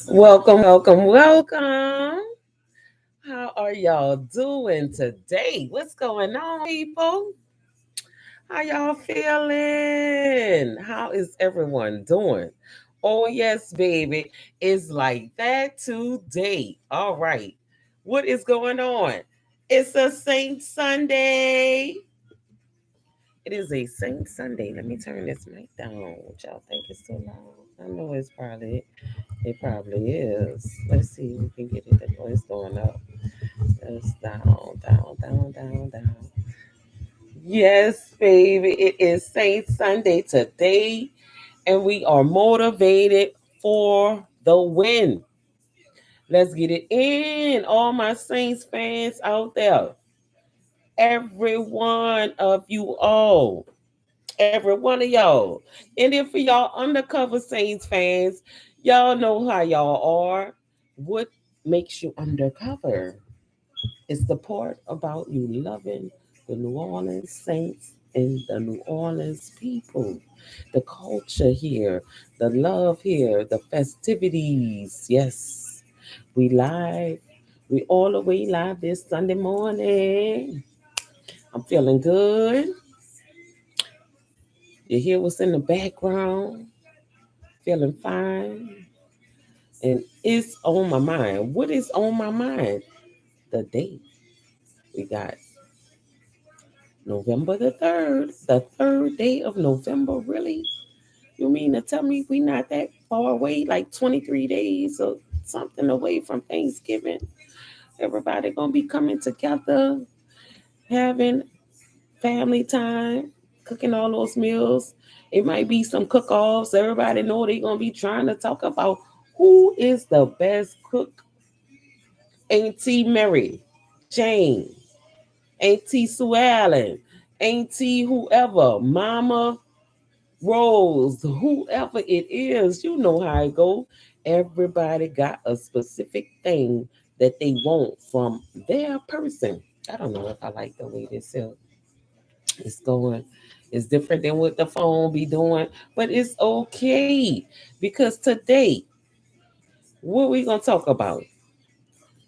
Welcome. How are y'all doing today? What's going on, people? How y'all feeling? How is everyone doing? Oh, yes, baby. It's like that today. All right. What is going on? It's a Saint Sunday. It is a Saint Sunday. Let me turn this mic down. What y'all think it's too loud? I know it probably is. Let's see if we can get it. The noise going up. It's down. Yes, baby. It is Saint Sunday today, and we are motivated for the win. Let's get it in. All my Saints fans out there, every one of you all, every one of y'all. And if for y'all undercover Saints fans, y'all know how y'all are. What makes you undercover? It's the part about you loving the New Orleans Saints and the New Orleans people, the culture here, the love here, the festivities. Yes, we live. We all the way live this Sunday morning. I'm feeling good. You hear what's in the background? Feeling fine. And it's on my mind. What is on my mind? The date. We got November the 3rd day of November, really? You mean to tell me we not that far away, like 23 days or something away from Thanksgiving? Everybody gonna be coming together, having family time, cooking all those meals. It might be some cook-offs. Everybody know they gonna be trying to talk about who is the best cook. Auntie Mary, Jane, Auntie Sue Allen, Auntie whoever, Mama Rose, whoever it is, you know how it go. Everybody got a specific thing that they want from their person. I don't know if I like the way this is going. It's different than what the phone be doing, but it's okay because today, what we gonna talk about?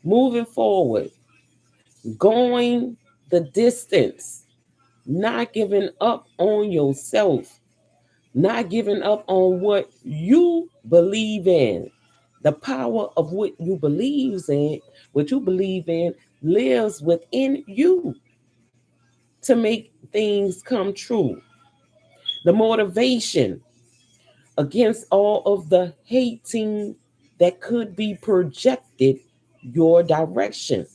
Moving forward, going the distance, not giving up on yourself, not giving up on what you believe in. The power of what you believe in lives within you to make things come true. The motivation against all of the hating that could be projected your direction.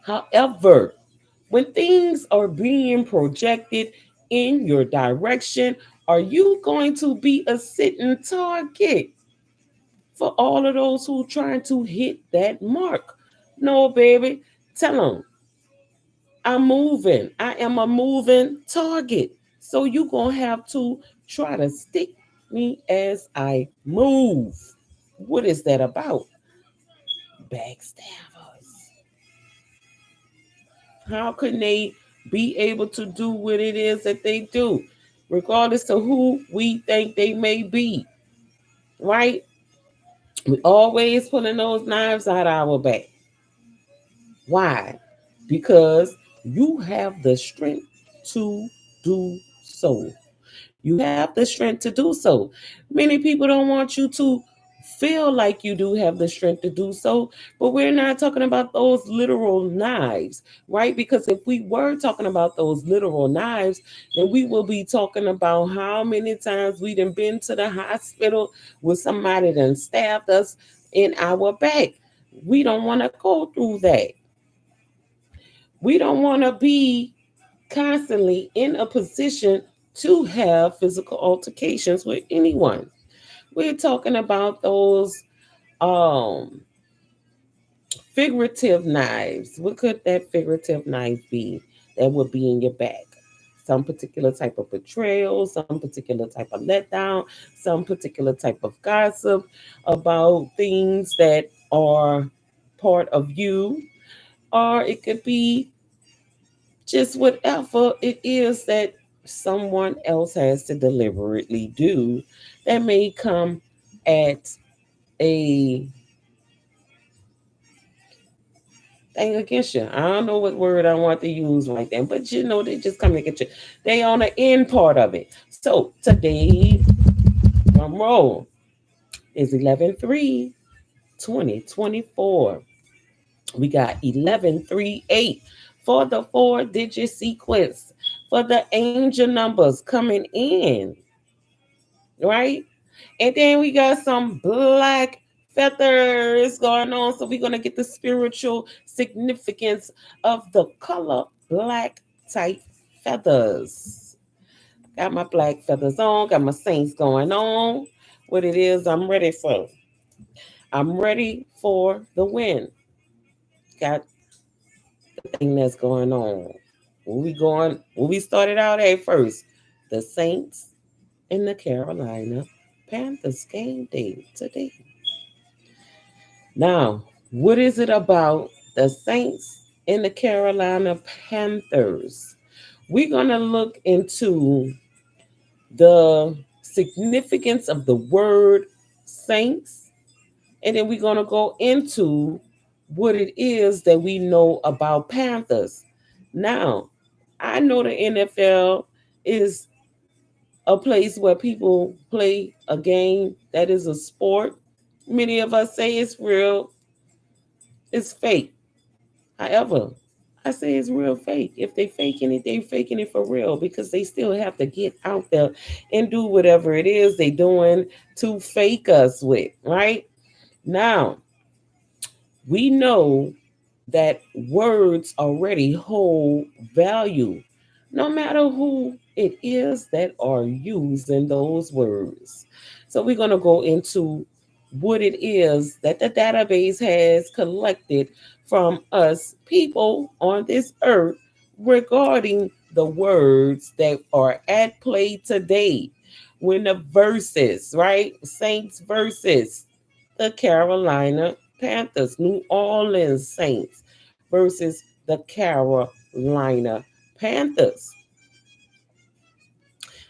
However, when things are being projected in your direction, are you going to be a sitting target for all of those who trying to hit that mark? No, baby. Tell them I'm moving. I am a moving target. So you going to have to try to stick me as I move. What is that about? Backstabbers. How can they be able to do what it is that they do, regardless of who we think they may be? Right? We always pulling those knives out of our back. Why? Because you have the strength to do so. You have the strength to do so. Many people don't want you to feel like you do have the strength to do so, but we're not talking about those literal knives, right? Because if we were talking about those literal knives, then we will be talking about how many times we done been to the hospital with somebody done stabbed us in our back. We don't want to go through that. We don't want to be constantly in a position to have physical altercations with anyone. We're talking about those um figurative knives. What could that figurative knife be that would be in your back? Some particular type of betrayal, some particular type of letdown, some particular type of gossip about things that are part of you, or it could be just whatever it is that someone else has to deliberately do that may come at a thing against you. I don't know what word I want to use like that, but they just come to get you. They on the end part of it. So today, drum roll, is 11/3/2024. We got 1138 for the 4-digit sequence for the angel numbers coming in, right? And then we got some black feathers going on. So we're going to get the spiritual significance of the color black type feathers. Got my black feathers on, got my saints going on. What it is, I'm ready for. I'm ready for the win. Got the thing that's going on. When we started out at first, the Saints in the Carolina Panthers game day today. Now, what is it about the Saints and the Carolina Panthers? We're going to look into the significance of the word Saints, and then we're going to go into what it is that we know about Panthers. Now, I know the NFL is a place where people play a game that is a sport. Many of us say it's real, it's fake. However, I say it's real fake. If they faking it, they faking it for real because they still have to get out there and do whatever it is they doing to fake us with, right? Now, we know that words already hold value, no matter who it is that are using those words. So we're going to go into what it is that the database has collected from us people on this earth regarding the words that are at play today. When the verses, right? Saints verses the Carolina Panthers, New Orleans Saints versus the Carolina Panthers.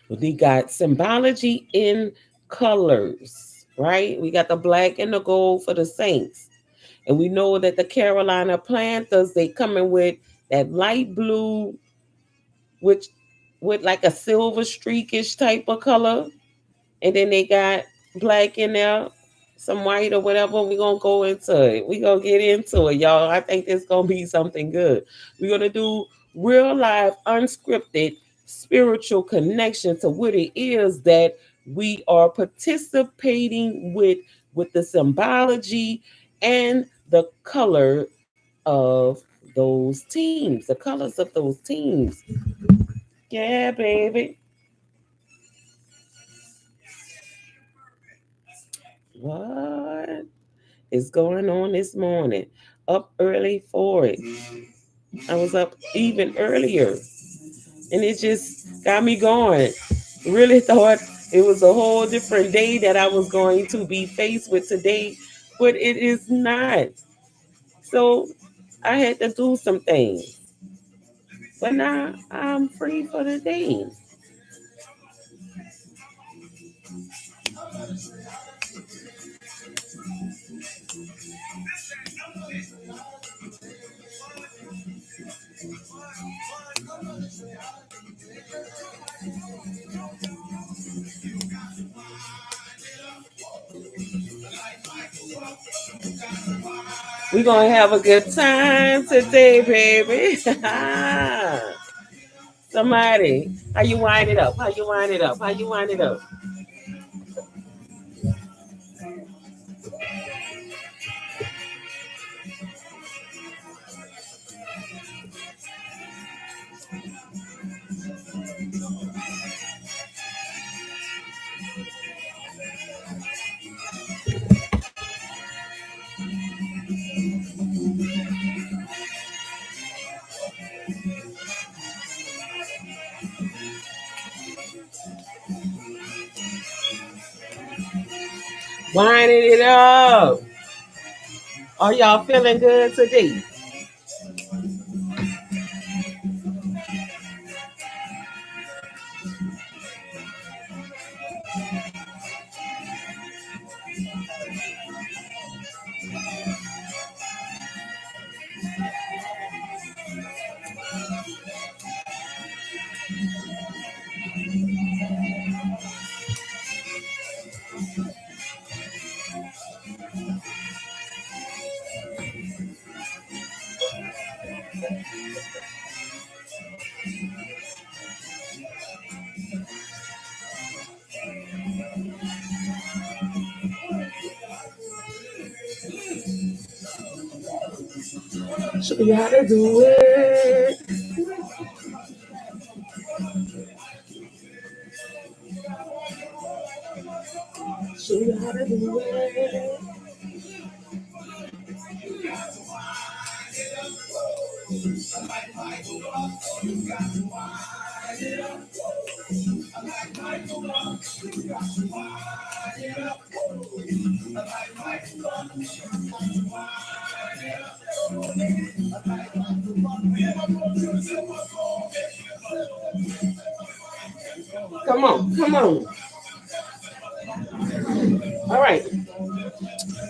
We got symbology in colors, right? We got the black and the gold for the Saints. And we know that the Carolina Panthers, they coming with that light blue, which with like a silver streakish type of color. And then they got black in there, some white or whatever. We're gonna go into it. We're gonna get into it, y'all. I think it's gonna be something good. We're gonna do real life, unscripted, spiritual connection to what it is that we are participating with the symbology and the color of those teams, the colors of those teams. Yeah, baby. What is going on this morning? Up early for it. I was up even earlier, and it just got me going. Really thought it was a whole different day that I was going to be faced with today, but it is not. So I had to do some things. But now I'm free for the day. We're gonna have a good time today, baby. Somebody, how you wind it up? How you wind it up? How you wind it up? Winding it up. Are y'all feeling good today? Show you how to do it. Show you how to do it. Come on, come on. All right.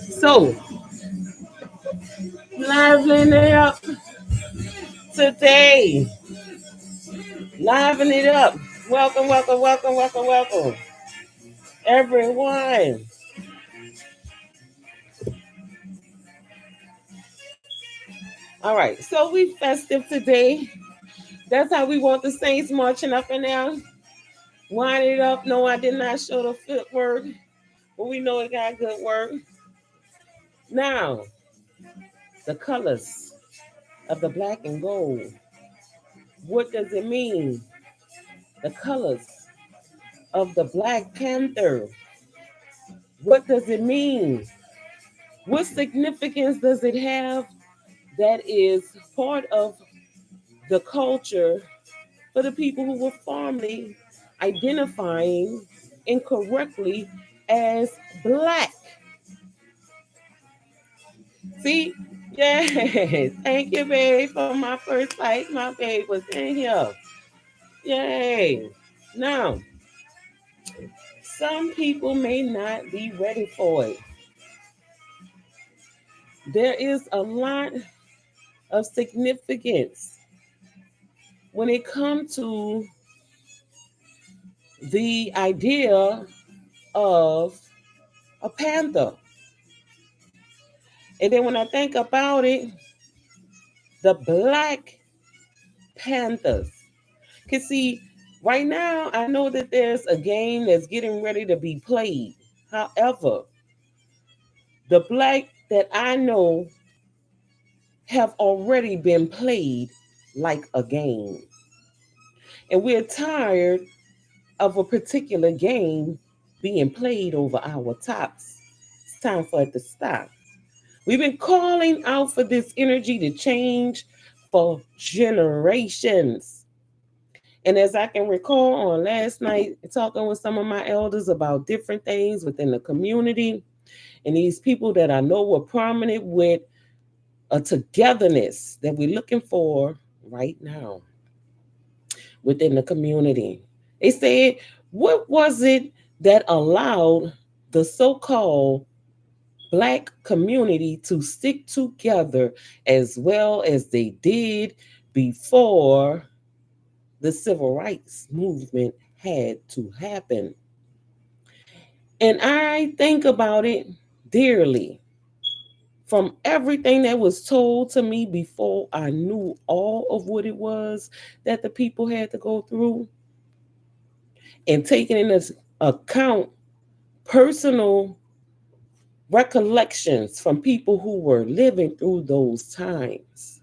So, livening it up today. Liven it up. Welcome, welcome, welcome, welcome, welcome. Everyone. All right. So we festive today. That's how we want the saints marching up and down. Wind it up. No, I did not show the footwork, but we know it got good work. Now, the colors of the black and gold. What does it mean? The colors of the Black Panther. What does it mean? What significance does it have that is part of the culture for the people who were formerly identifying incorrectly as black? See? Yes. Thank you, babe, for my first fight. My babe was in here. Yay. Now, some people may not be ready for it. There is a lot of significance when it comes to the idea of a panther. And then when I think about it, the Black Panthers. Because see, right now I know that there's a game that's getting ready to be played. However, the black that I know have already been played like a game. And we're tired of a particular game being played over our tops. It's time for it to stop. We've been calling out for this energy to change for generations. And as I can recall on last night, talking with some of my elders about different things within the community, and these people that I know were prominent with a togetherness that we're looking for right now within the community. They said, what was it that allowed the so called black community to stick together as well as they did before the civil rights movement had to happen? And I think about it dearly. From everything that was told to me before I knew all of what it was that the people had to go through, and taking into account personal recollections from people who were living through those times,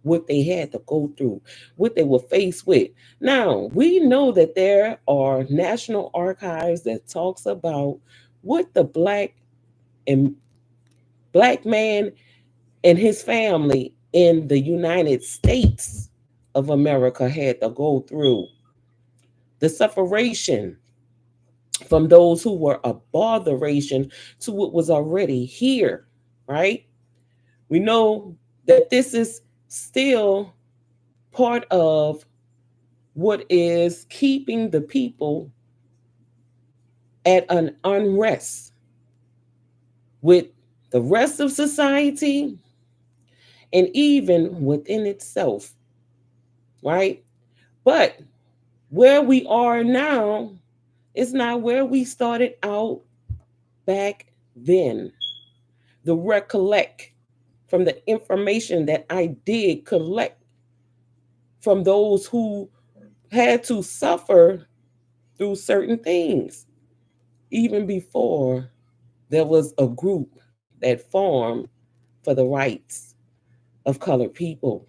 what they had to go through, what they were faced with. Now, we know that there are national archives that talks about what the and black man and his family in the United States of America had to go through. The separation from those who were a botheration to what was already here, right? We know that this is still part of what is keeping the people at an unrest with the rest of society and even within itself, right? But where we are now is not where we started out back then. The recollect from the information that I did collect from those who had to suffer through certain things, even before there was a group that formed for the rights of colored people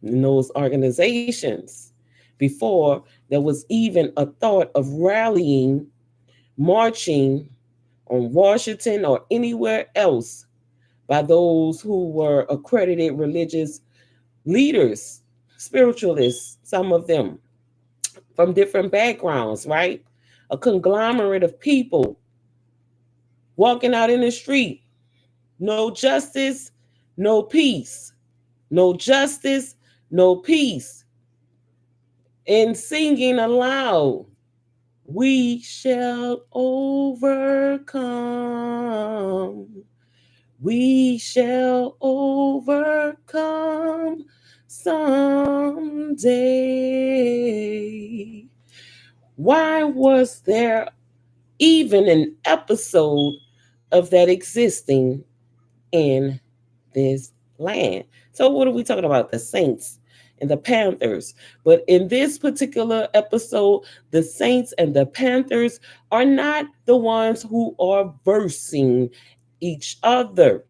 in those organizations before there was even a thought of rallying, marching on Washington or anywhere else by those who were accredited religious leaders, spiritualists, some of them from different backgrounds, right? A conglomerate of people walking out in the street. No justice, no peace. No justice, no peace. And singing aloud, we shall overcome. We shall overcome someday. Why was there even an episode of that existing in this land? So, what are we talking about? The Saints and the Panthers. But in this particular episode, the Saints and the Panthers are not the ones who are versing each other.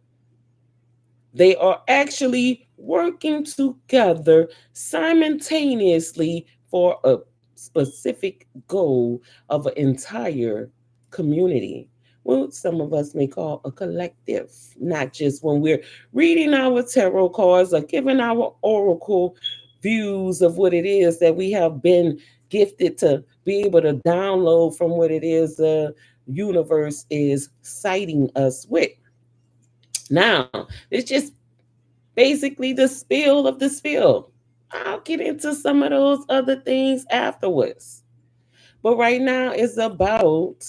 They are actually working together simultaneously for a specific goal of an entire community. Well, some of us may call a collective, not just when we're reading our tarot cards or giving our oracle views of what it is that we have been gifted to be able to download from what it is the universe is citing us with. Now, it's just basically the spill of the spill. I'll get into some of those other things afterwards. But right now, it's about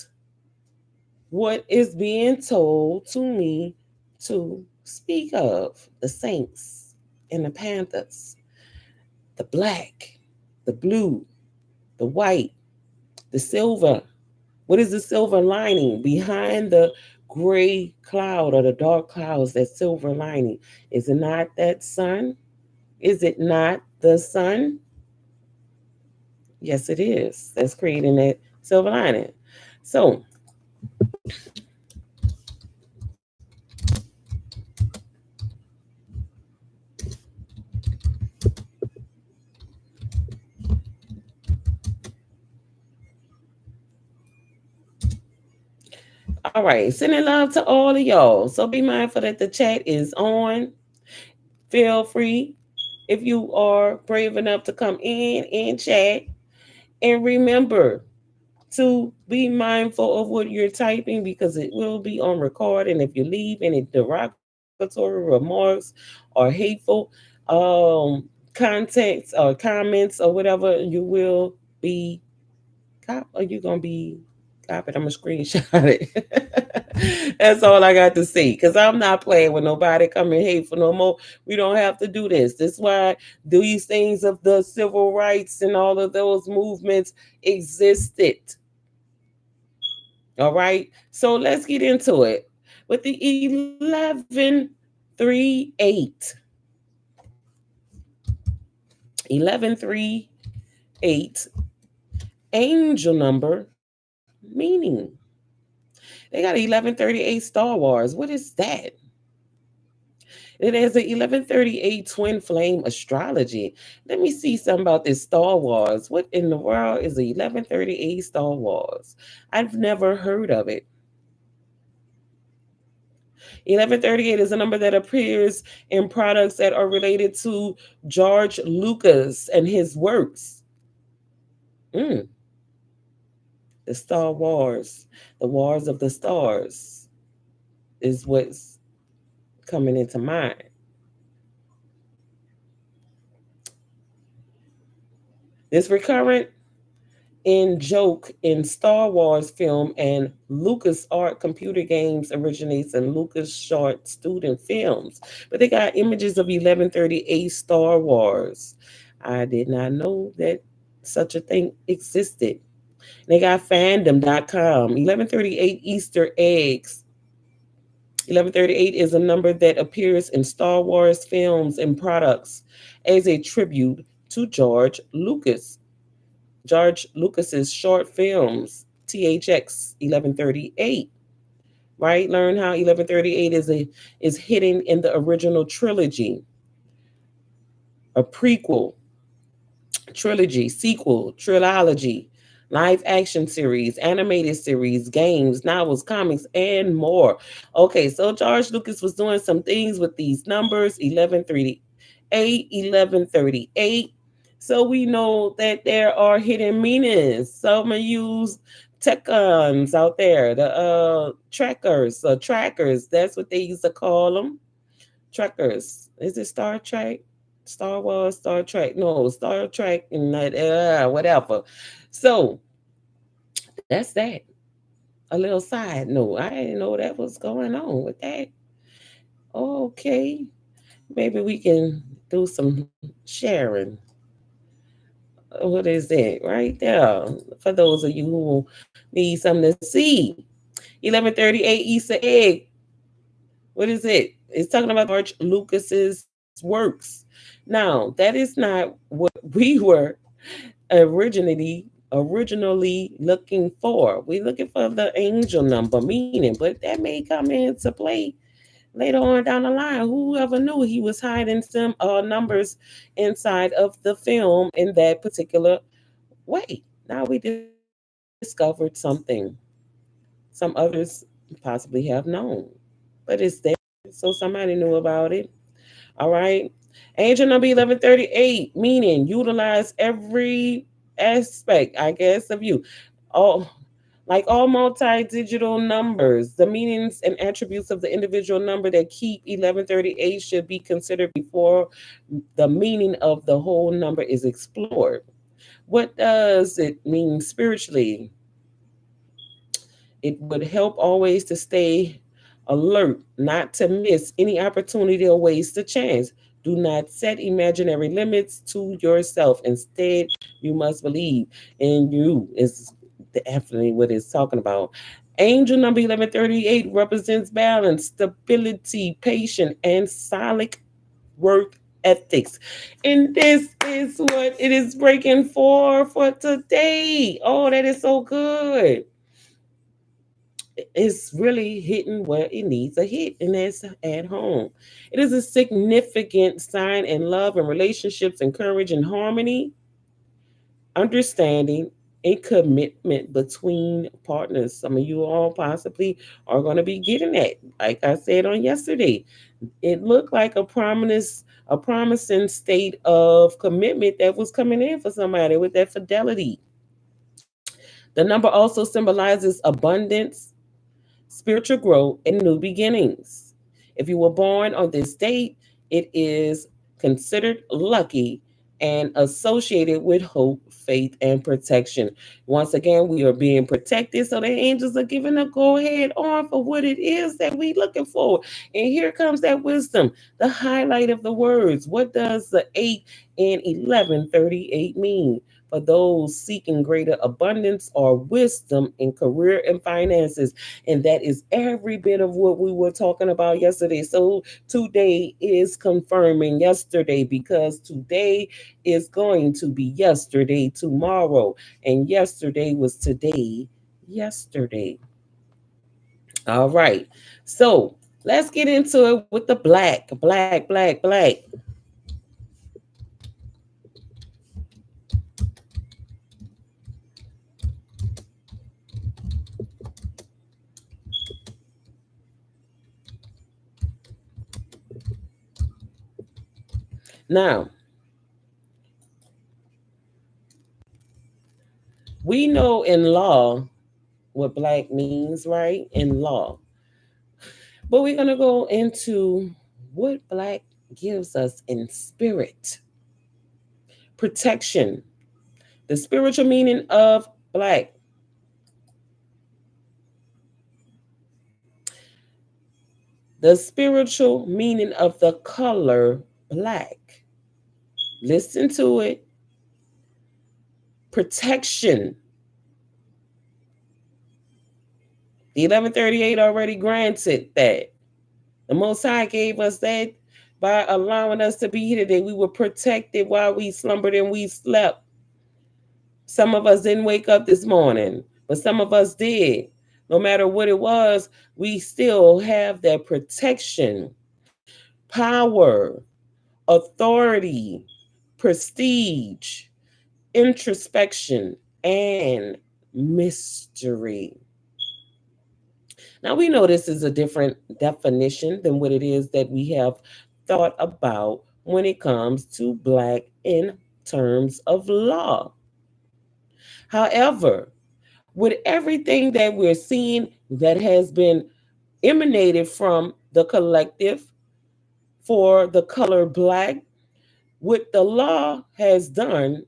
what is being told to me to speak of the Saints and the Panthers, the black, the blue, the white, the silver. What is the silver lining behind the gray cloud or the dark clouds? That silver lining, is it not that sun? Is it not the sun? Yes, it is. That's creating that silver lining. So, all right, sending love to all of y'all. So be mindful that the chat is on. Feel free if you are brave enough to come in and chat. And remember to be mindful of what you're typing because it will be on record. And if you leave any derogatory remarks or hateful contacts or comments or whatever, you will be or you gonna be copied. I'm gonna screenshot it. That's all I got to say. Cause I'm not playing with nobody coming hateful no more. We don't have to do this. That's why these things of the civil rights and all of those movements existed. All right. So let's get into it. With the 1138, 1138 angel number meaning. They got 1138 Star Wars. What is that? It has the 1138 twin flame astrology. Let me see something about this Star Wars. What in the world is the 1138 Star Wars? I've never heard of it. 1138 is a number that appears in products that are related to George Lucas and his works. Mm, the Star Wars, the Wars of the Stars is what's coming into mind. This recurrent in joke in Star Wars film and Lucas Art computer games originates in Lucas short student films. But they got images of 1138 Star Wars. I did not know that such a thing existed. They got fandom.com, 1138 Easter eggs. 1138 is a number that appears in Star Wars films and products as a tribute to George Lucas. George Lucas's short films, THX 1138. right? Learn how 1138 is hidden in the original trilogy, a prequel, trilogy, sequel, trilogy, live action series, animated series, games, novels, comics, and more. Okay, so George Lucas was doing some things with these numbers 1138, 1138. So we know that there are hidden meanings. Some of you techons out there, the trackers, that's what they used to call them. Trekkers. Is it Star Trek? Star Wars, Star Trek. No, Star Trek and that whatever. So that's that. A little side note. I didn't know that was going on with that. Okay. Maybe we can do some sharing. What is that? Right there. For those of you who need something to see. 1138 Easter egg. What is it? It's talking about George Lucas's works. Now, that is not what we were originally looking for. We're looking for the angel number meaning, but that may come into play later on down the line. Whoever knew he was hiding some numbers inside of the film in that particular way. Now we discovered something some others possibly have known, but it's there, so somebody knew about it. All right. Angel number 1138, meaning utilize every aspect, I guess, of you. All like all multi-digital numbers, the meanings and attributes of the individual number that keep 1138 should be considered before the meaning of the whole number is explored. What does it mean spiritually? It would help always to stay alert, not to miss any opportunity or waste a chance. Do not set imaginary limits to yourself. Instead, you must believe in you, is definitely what it's talking about. Angel number 1138 represents balance, stability, patience, and solid work ethics. And this is what it is breaking for today. Oh, that is so good. It's really hitting where it needs a hit, and that's at home. It is a significant sign in love and relationships and courage and harmony, understanding, and commitment between partners. Some of you all possibly are going to be getting that. Like I said on yesterday, it looked like a promising state of commitment that was coming in for somebody with that fidelity. The number also symbolizes abundance, spiritual growth, and new beginnings. If you were born on this date, it is considered lucky and associated with hope, faith, and protection. Once again, we are being protected, so the angels are giving a go ahead on for what it is that we looking for. And here comes that wisdom, the highlight of the words. What does the 8 and 1138 mean? For those seeking greater abundance or wisdom in career and finances. And that is every bit of what we were talking about yesterday. So today is confirming yesterday, because today is going to be yesterday tomorrow. And yesterday was today yesterday. All right. So let's get into it with the black. Now, we know in law what black means, right? In law. But we're going to go into what black gives us in spirit. Protection. The spiritual meaning of black. The spiritual meaning of the color black. Listen to it. Protection. The 1138 already granted that. The Most High gave us that by allowing us to be here today. We were protected while we slumbered and we slept. Some of us didn't wake up this morning, but some of us did. No matter what it was, we still have that protection, power, authority, prestige, introspection, and mystery. Now, we know this is a different definition than what it is that we have thought about when it comes to Black in terms of law. However, with everything that we're seeing that has been emanated from the collective for the color Black, what the law has done,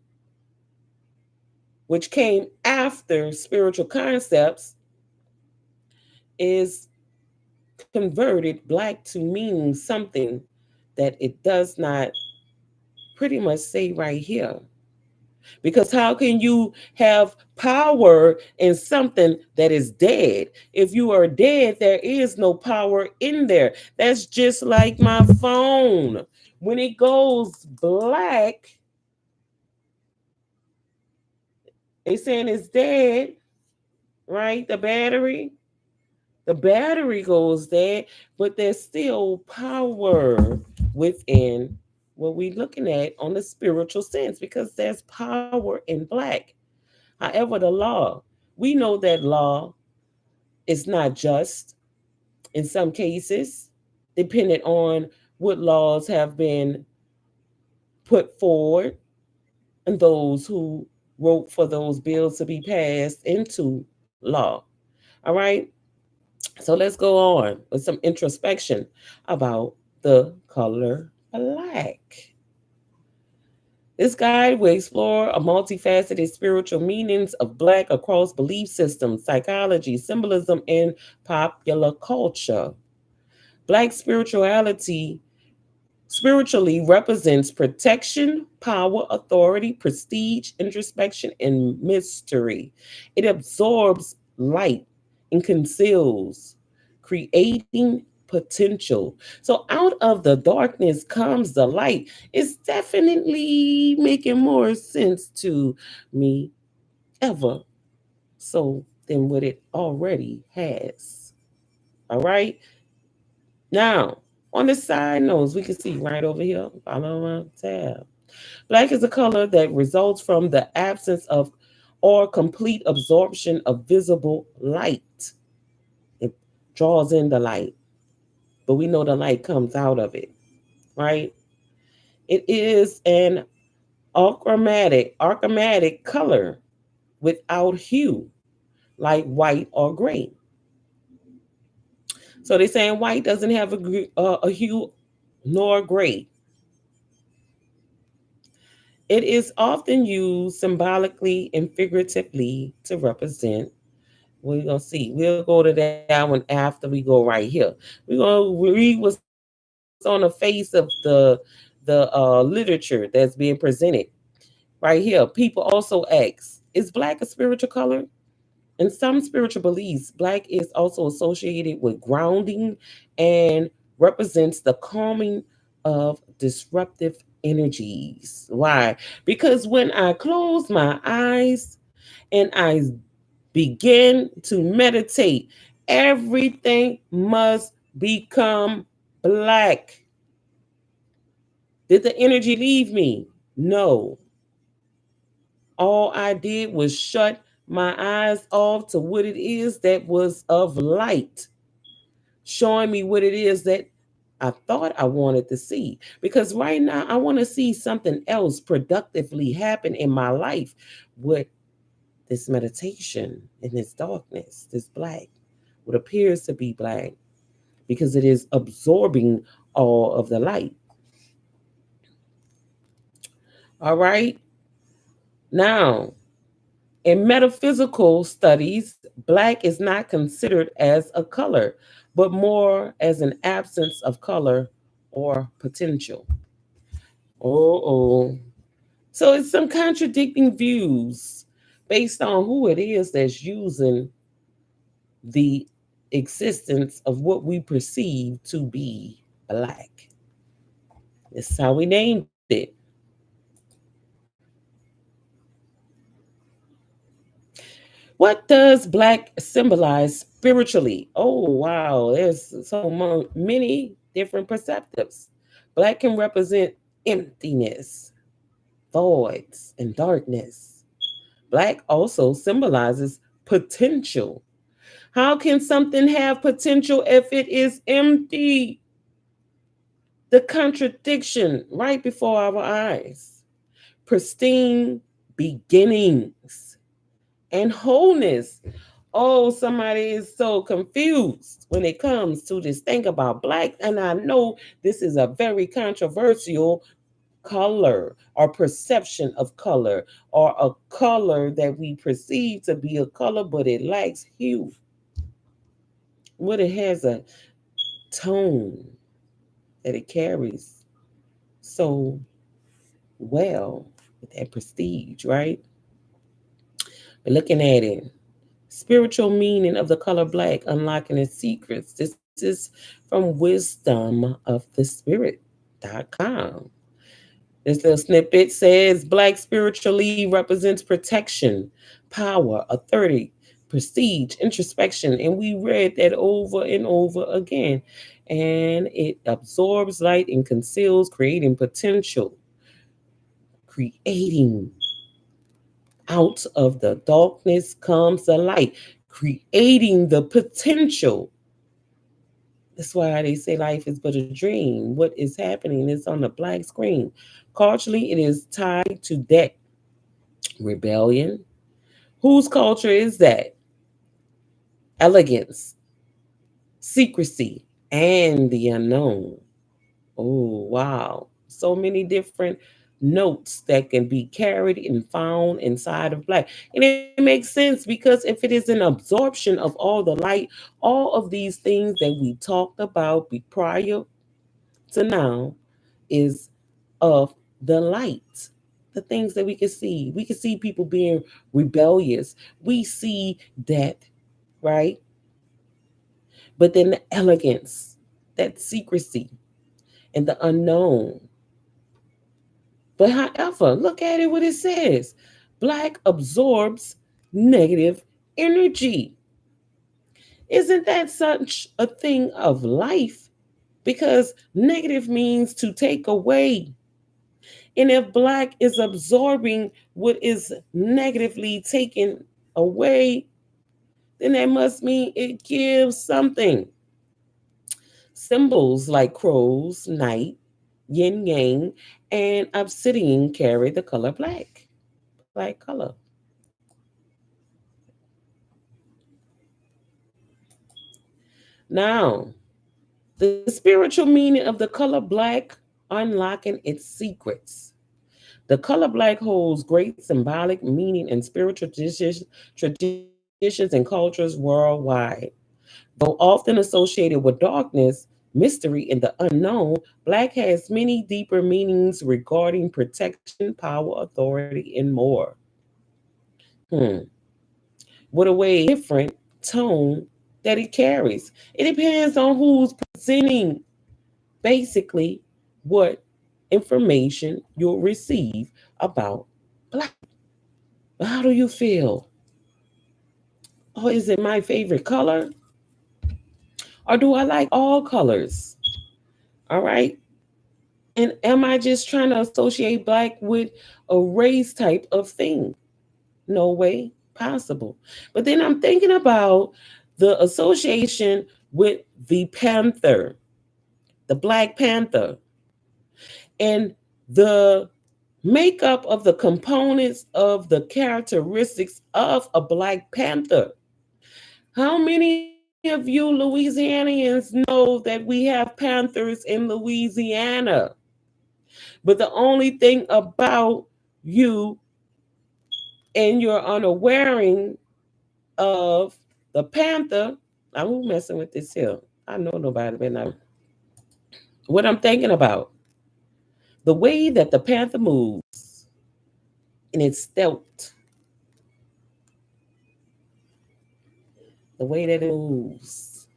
which came after spiritual concepts, is converted Black to meaning something that it does not pretty much say right here. Because how can you have power in something that is dead? If you are dead, there is no power in there. That's just like my phone. When it goes black, they saying it's dead, right? The battery goes dead, but there's still power within what we're looking at on the spiritual sense because there's power in black. However, the law, we know that law is not just in some cases, depending on what laws have been put forward and those who wrote for those bills to be passed into law. All right. So let's go on with some introspection about the color black. This guide will explore a multifaceted spiritual meanings of Black across belief systems, psychology, symbolism, and popular culture. Black spiritually represents protection, power, authority, prestige, introspection, and mystery. It absorbs light and conceals, creating potential. So out of the darkness comes the light. It's definitely making more sense to me ever so than what it already has. All right. Now, on the side notes, we can see right over here, follow my tab. Black is a color that results from the absence of or complete absorption of visible light. It draws in the light, but we know the light comes out of it, right? It is an achromatic color without hue, like white or gray. So they're saying white doesn't have a hue nor gray. It is often used symbolically and figuratively to represent. We're gonna see. We'll go to that one after we go right here. We're gonna read what's on the face of the literature that's being presented right here. People also ask, is black a spiritual color? In some spiritual beliefs, black is also associated with grounding and represents the calming of disruptive energies. Why? Because when I close my eyes and I begin to meditate, everything must become black. Did the energy leave me? No. All I did was shut my eyes off to what it is that was of light, showing me what it is that I thought I wanted to see. Because right now, I want to see something else productively happen in my life with this meditation in this darkness, this black, what appears to be black, because it is absorbing all of the light. All right. Now, in metaphysical studies, black is not considered as a color, but more as an absence of color or potential. Oh. So it's some contradicting views based on who it is that's using the existence of what we perceive to be black. This is how we named it. What does black symbolize spiritually? Oh, wow. There's many different perspectives. Black can represent emptiness, voids, and darkness. Black also symbolizes potential. How can something have potential if it is empty? The contradiction right before our eyes. Pristine beginnings and wholeness. Oh, somebody is so confused when it comes to this thing about black. And I know this is a very controversial color or perception of color, or a color that we perceive to be a color, but it lacks hue. What it has a tone that it carries so well with that prestige, right? But looking at it, spiritual meaning of the color black, unlocking its secrets. This is from wisdomofthespirit.com. This little snippet says black spiritually represents protection, power, authority, prestige, introspection. And we read that over and over again. And it absorbs light and conceals, creating potential, creating out of the darkness comes the light, creating the potential. That's why they say life is but a dream. What is happening is on the black screen. Culturally, it is tied to that rebellion. Whose culture is that? Elegance, secrecy, and the unknown. Oh, wow. So many different notes that can be carried and found inside of black. And it makes sense because if it is an absorption of all the light, all of these things that we talked about prior to now is of the light. The things that we can see. We can see people being rebellious. We see that, right? But then the elegance, that secrecy, and the unknown. But however, look at it what it says. Black absorbs negative energy. Isn't that such a thing of life? Because negative means to take away. And if black is absorbing what is negatively taken away, then that must mean it gives something. Symbols like crows, night, yin yang, and obsidian carry the color black. Black color. Now, the spiritual meaning of the color black, unlocking its secrets. The color black holds great symbolic meaning in spiritual traditions and cultures worldwide. Though often associated with darkness, mystery, and the unknown, black has many deeper meanings regarding protection, power, authority, and more. Hmm. What a way different tone that it carries. It depends on who's presenting basically what information you'll receive about black. How do you feel? Oh, is it my favorite color? Or do I like all colors? All right. And am I just trying to associate black with a race type of thing? No way possible. But then I'm thinking about the association with the panther, the Black Panther, and the makeup of the components of the characteristics of a Black Panther. How many of you Louisianians know that we have panthers in Louisiana? But the only thing about you and your unawaring of the panther, I'm messing with this here. I know nobody, but now what I'm thinking about, the way that the panther moves and it's stealth, the way that it moves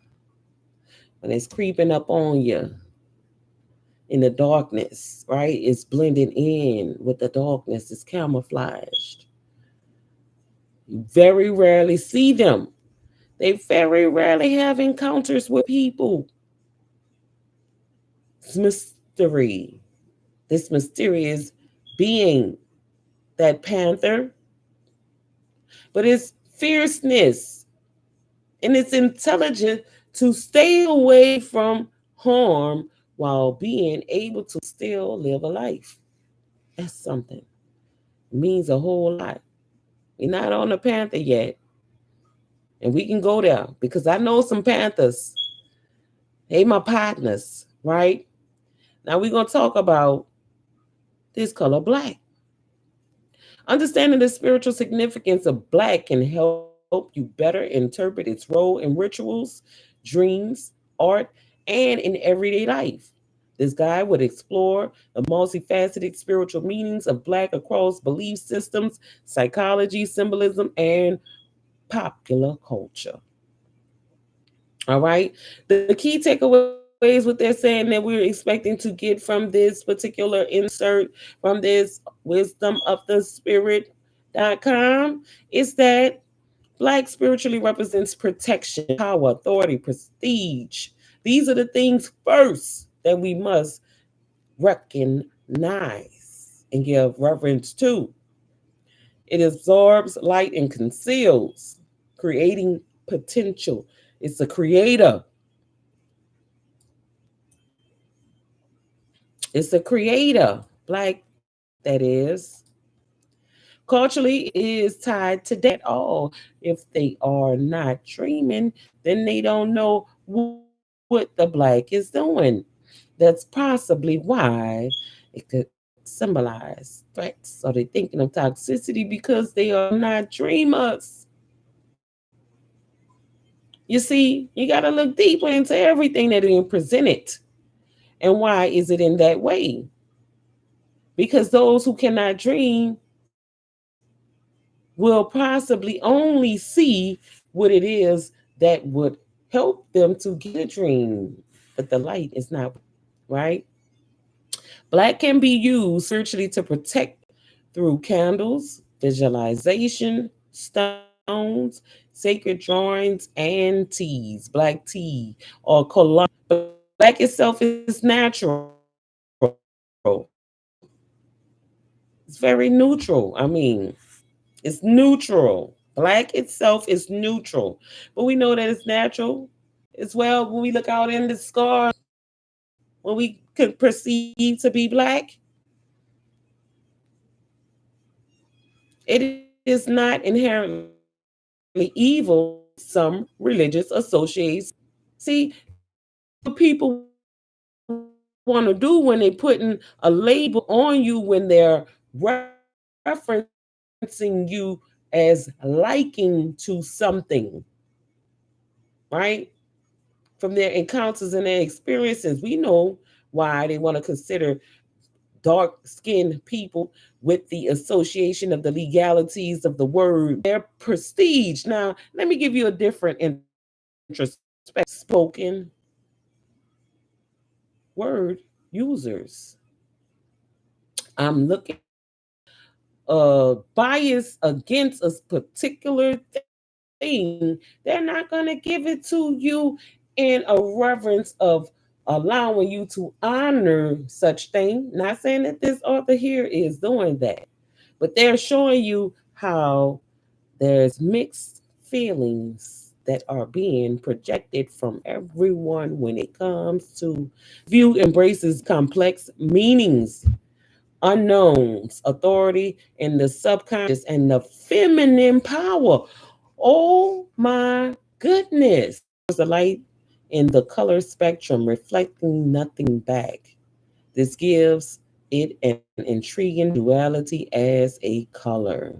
when it's creeping up on you in the darkness, right? It's blending in with the darkness, it's camouflaged. You very rarely see them. They very rarely have encounters with people. It's mystery. This mysterious being, that panther, but its fierceness and its intelligence to stay away from harm while being able to still live a life. That's something. It means a whole lot. We're not on the panther yet. And we can go there because I know some panthers. They my partners, right? Now we're gonna talk about this color black. Understanding the spiritual significance of black can help you better interpret its role in rituals, dreams, art, and in everyday life. This guide would explore the multifaceted spiritual meanings of black across belief systems, psychology, symbolism, and popular culture. All right. The key takeaways, what they're saying that we're expecting to get from this particular insert from this wisdom of the spirit.com is that black spiritually represents protection, power, authority, prestige. These are the things first that we must recognize and give reverence to. It absorbs light and conceals, creating potential. It's a creator. It's a creator, black that is. Culturally is tied to that all. If they are not dreaming, then they don't know what the black is doing. That's possibly why it could symbolize threats. Are they thinking of toxicity because they are not dreamers? You see, you got to look deeper into everything that is being presented. And why is it in that way? Because those who cannot dream will possibly only see what it is that would help them to get a dream. But the light is not, right? Black can be used spiritually to protect through candles, visualization, stones, sacred drawings, and teas, black tea, or cologne. Black itself is natural. It's very neutral. It's neutral. Black itself is neutral. But we know that it's natural as well when we look out in the stars, when we could perceive to be black. It is not inherently evil some religious associates. See, that's what people want to do when they're putting a label on you when they're referencing you as liking to something, right? From their encounters and their experiences, we know why they want to consider dark skinned people with the association of the legalities of the word, their prestige. Now, let me give you a different introspect. Spoken word users. I'm looking bias against a particular thing, they're not going to give it to you in a reverence of allowing you to honor such thing. Not saying that this author here is doing that, but they're showing you how there's mixed feelings that are being projected from everyone when it comes to view embraces complex meanings, unknowns, authority, and the subconscious and the feminine power. Oh my goodness. The light in the color spectrum reflecting nothing back. This gives it an intriguing duality as a color.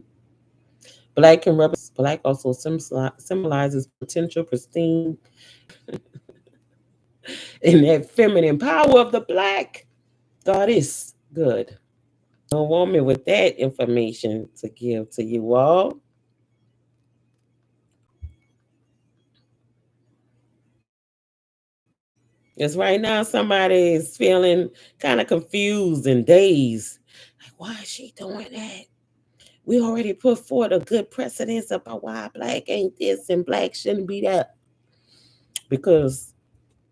Black can represent, black also symbolizes potential, pristine, and that feminine power of the black. God is good. A woman with that information to give to you all. Because right now somebody is feeling kind of confused and dazed. Like, why is she doing that? We already put forth a good precedence about why black ain't this and black shouldn't be that. Because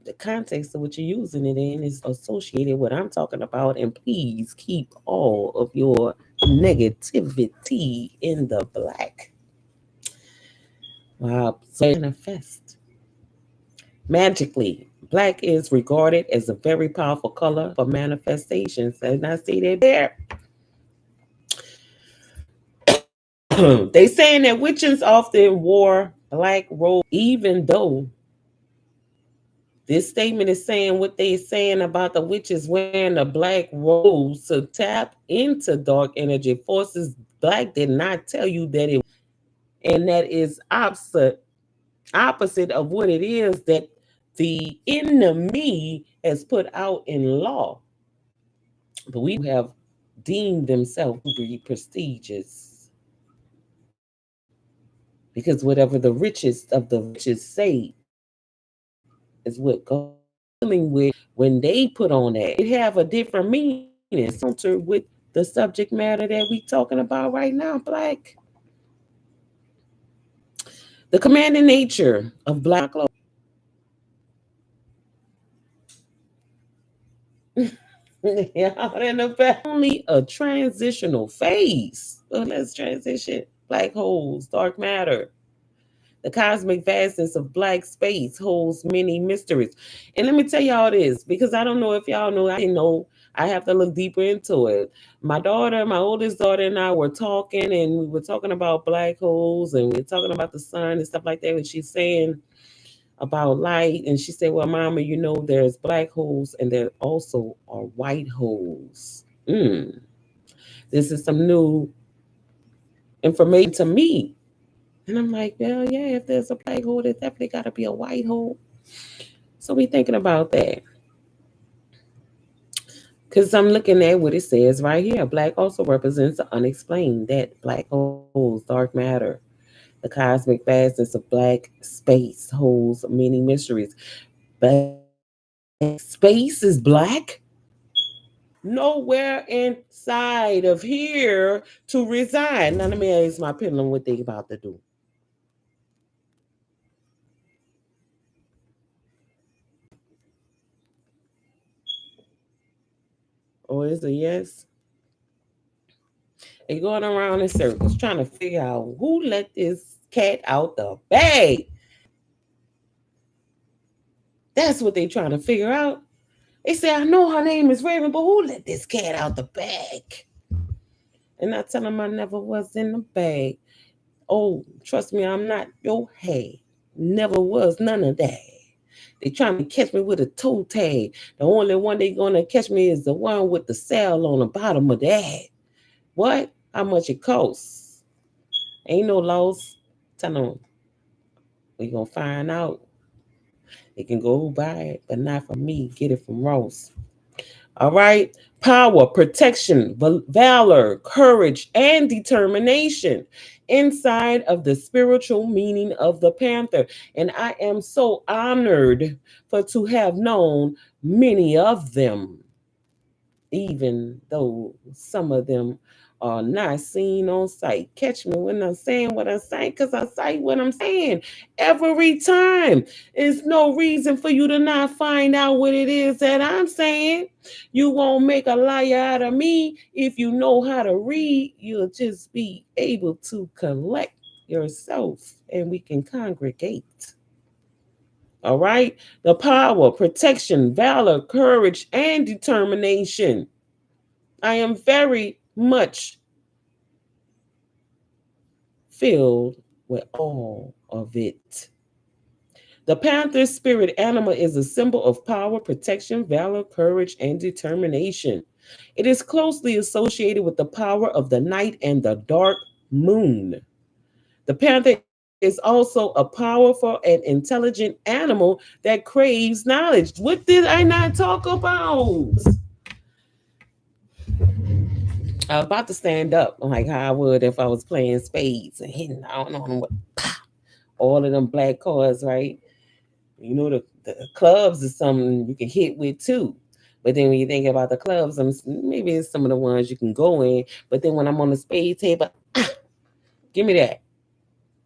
the context of what you're using it in is associated with what I'm talking about. And please keep all of your negativity in the black. So manifest magically. Black is regarded as a very powerful color for manifestations. And I see that there. They saying that witches often wore black robes, even though this statement is saying what they're saying about the witches wearing the black robes to tap into dark energy forces. Black did not tell you that it, and that is opposite of what it is that the enemy has put out in law. But we have deemed themselves to be prestigious because whatever the richest of the richest say is what God dealing with when they put on that. It have a different meaning. Counter with the subject matter that we talking about right now, black. The commanding nature of black clothes. Only a transitional phase. Well, let's transition. Black holes, dark matter. The cosmic vastness of black space holds many mysteries. And let me tell y'all this, because I don't know if y'all know, I didn't know. I have to look deeper into it. My daughter, my oldest daughter, and I were talking, and we were talking about black holes, and we were talking about the sun and stuff like that. And she's saying about light, and she said, "Well, Mama, you know, there's black holes, and there also are white holes." This is some new information to me. And I'm like, well, yeah, if there's a black hole, there's definitely got to be a white hole. So we thinking about that. Because I'm looking at what it says right here. Black also represents the unexplained, that black holes, dark matter. The cosmic vastness of black space holds many mysteries. But space is black? Nowhere inside of here to reside. Now let me ask my pendulum what they about to do. Or is a yes? They going around in circles trying to figure out who let this cat out the bag. That's what they trying to figure out. They say, I know her name is Raven, but who let this cat out the bag? And I tell them I never was in the bag. Oh, trust me, I'm not your hay. Never was none of that. They trying to catch me with a toe tag. The only one they gonna catch me is the one with the cell on the bottom of that. What? How much it costs? Ain't no loss. Tell them we gonna find out. They can go buy it, but not from me. Get it from Ross. All right. Power, protection, valor, courage, and determination inside of the spiritual meaning of the panther. And I am so honored for to have known many of them, even though some of them are not seen on sight. Catch me when I'm saying what I'm saying, because I say what I'm saying every time. There's no reason for you to not find out what it is that I'm saying. You won't make a liar out of me. If you know how to read, you'll just be able to collect yourself and we can congregate. All right? The power, protection, valor, courage, and determination. I am very much filled with all of it. The panther spirit animal is a symbol of power, protection, valor, courage, and determination. It is closely associated with the power of the night and the dark moon. The panther is also a powerful and intelligent animal that craves knowledge. What did I not talk about? I was about to stand up like how I would if I was playing spades and hitting on them with all of them black cards, right? You know, the clubs is something you can hit with too. But then when you think about the clubs, maybe it's some of the ones you can go in. But then when I'm on the spade table, Give me that.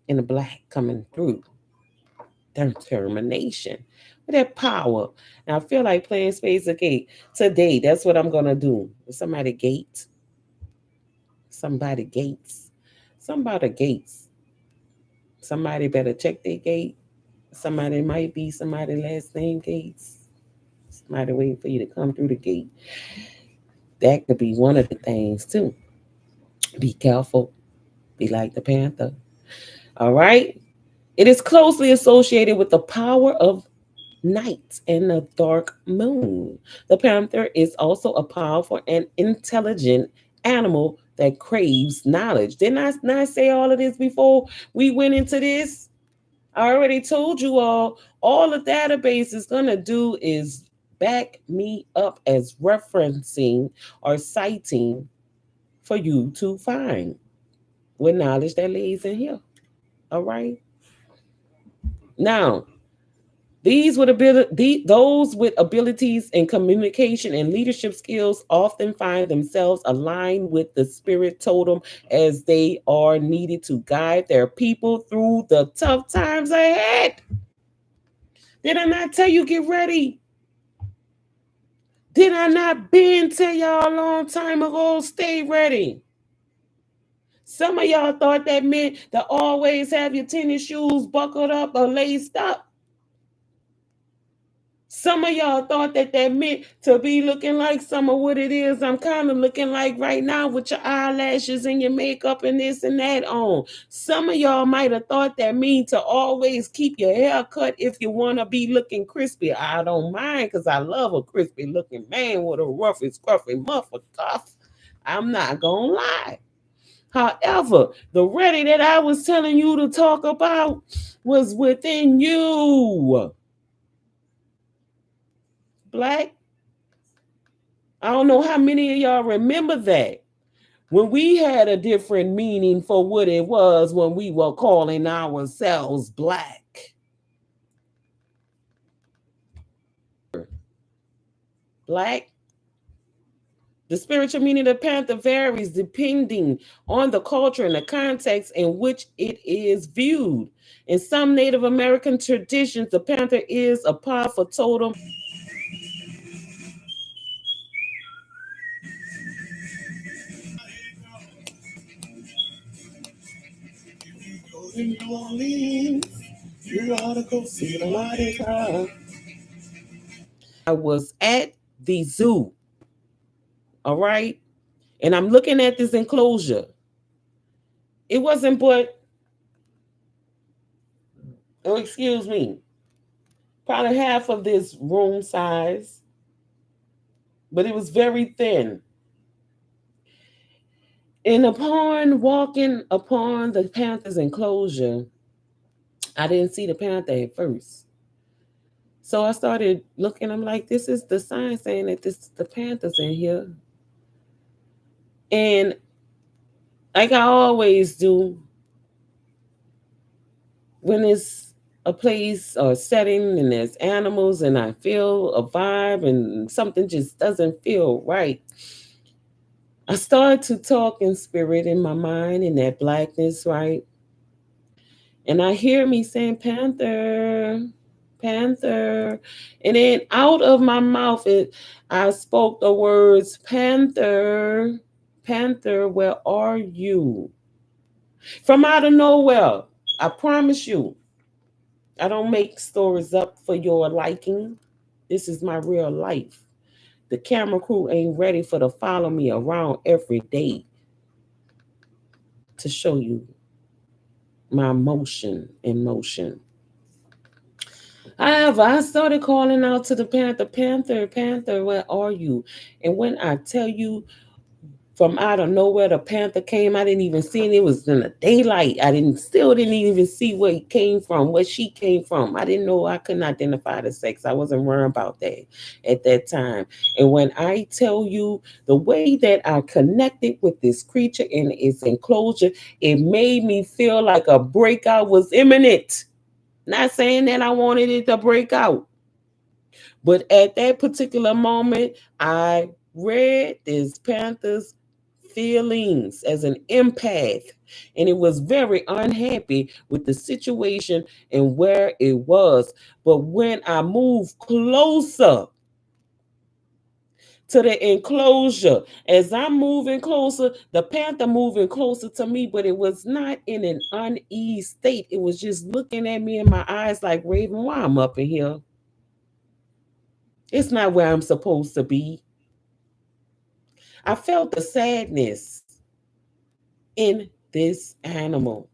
And the black coming through. Determination. With that power. And I feel like playing Spades of Gate today. That's what I'm gonna do. Somebody gate. Somebody gates. Somebody gates. Somebody better check their gate. Somebody might be somebody last name Gates. Somebody waiting for you to come through the gate. That could be one of the things too. Be careful. Be like the Panther. All right. It is closely associated with the power of night and the dark moon. The panther is also a powerful and intelligent animal that craves knowledge. Didn't I not say all of this before we went into this? I already told you all the database is going to do is back me up as referencing or citing for you to find with knowledge that lays in here. All right. Now, those with abilities in communication and leadership skills often find themselves aligned with the spirit totem as they are needed to guide their people through the tough times ahead. Did I not tell you get ready? Did I not been tell y'all a long time ago stay ready? Some of y'all thought that meant to always have your tennis shoes buckled up or laced up. Some of y'all thought that meant to be looking like some of what it is I'm kind of looking like right now with your eyelashes and your makeup and this and that on. Some of y'all might have thought that mean to always keep your hair cut if you want to be looking crispy. I don't mind because I love a crispy looking man with a roughy, scruffy muffler cuff. I'm not going to lie. However, the ready that I was telling you to talk about was within you. Black, I don't know how many of y'all remember that. When we had a different meaning for what it was when we were calling ourselves black. Black. The spiritual meaning of the panther varies depending on the culture and the context in which it is viewed. In some Native American traditions, the panther is a powerful totem. In New Orleans, you ought to go see the Mardi Gras. I was at the zoo, all right? And I'm looking at this enclosure. It wasn't but, oh, excuse me, probably half of this room size, but it was very thin. And upon walking upon the panther's enclosure, I didn't see the panther at first. So I started looking. I'm like, this is the sign saying that the panther's in here. And like I always do, when it's a place or setting and there's animals and I feel a vibe and something just doesn't feel right, I start to talk in spirit in my mind in that blackness, right? And I hear me saying, Panther, Panther. And then out of my mouth, I spoke the words, Panther, Panther, where are you? From out of nowhere, I promise you, I don't make stories up for your liking. This is my real life. The camera crew ain't ready for to follow me around every day to show you my motion in motion. However, I started calling out to the panther, Panther, Panther, where are you? And when I tell you from out of nowhere, the panther came. I didn't even see it. It was in the daylight. Still didn't even see where he came from, where she came from. I didn't know. I couldn't identify the sex. I wasn't worrying about that at that time. And when I tell you the way that I connected with this creature in its enclosure, it made me feel like a breakout was imminent. Not saying that I wanted it to break out, but at that particular moment, I read this panther's feelings as an empath, and it was very unhappy with the situation and where it was. But when I moved closer to the enclosure, as I'm moving closer, the panther moving closer to me, but it was not in an uneasy state. It was just looking at me in my eyes like, Raven, why I'm up in here? It's not where I'm supposed to be. I felt the sadness in this animal.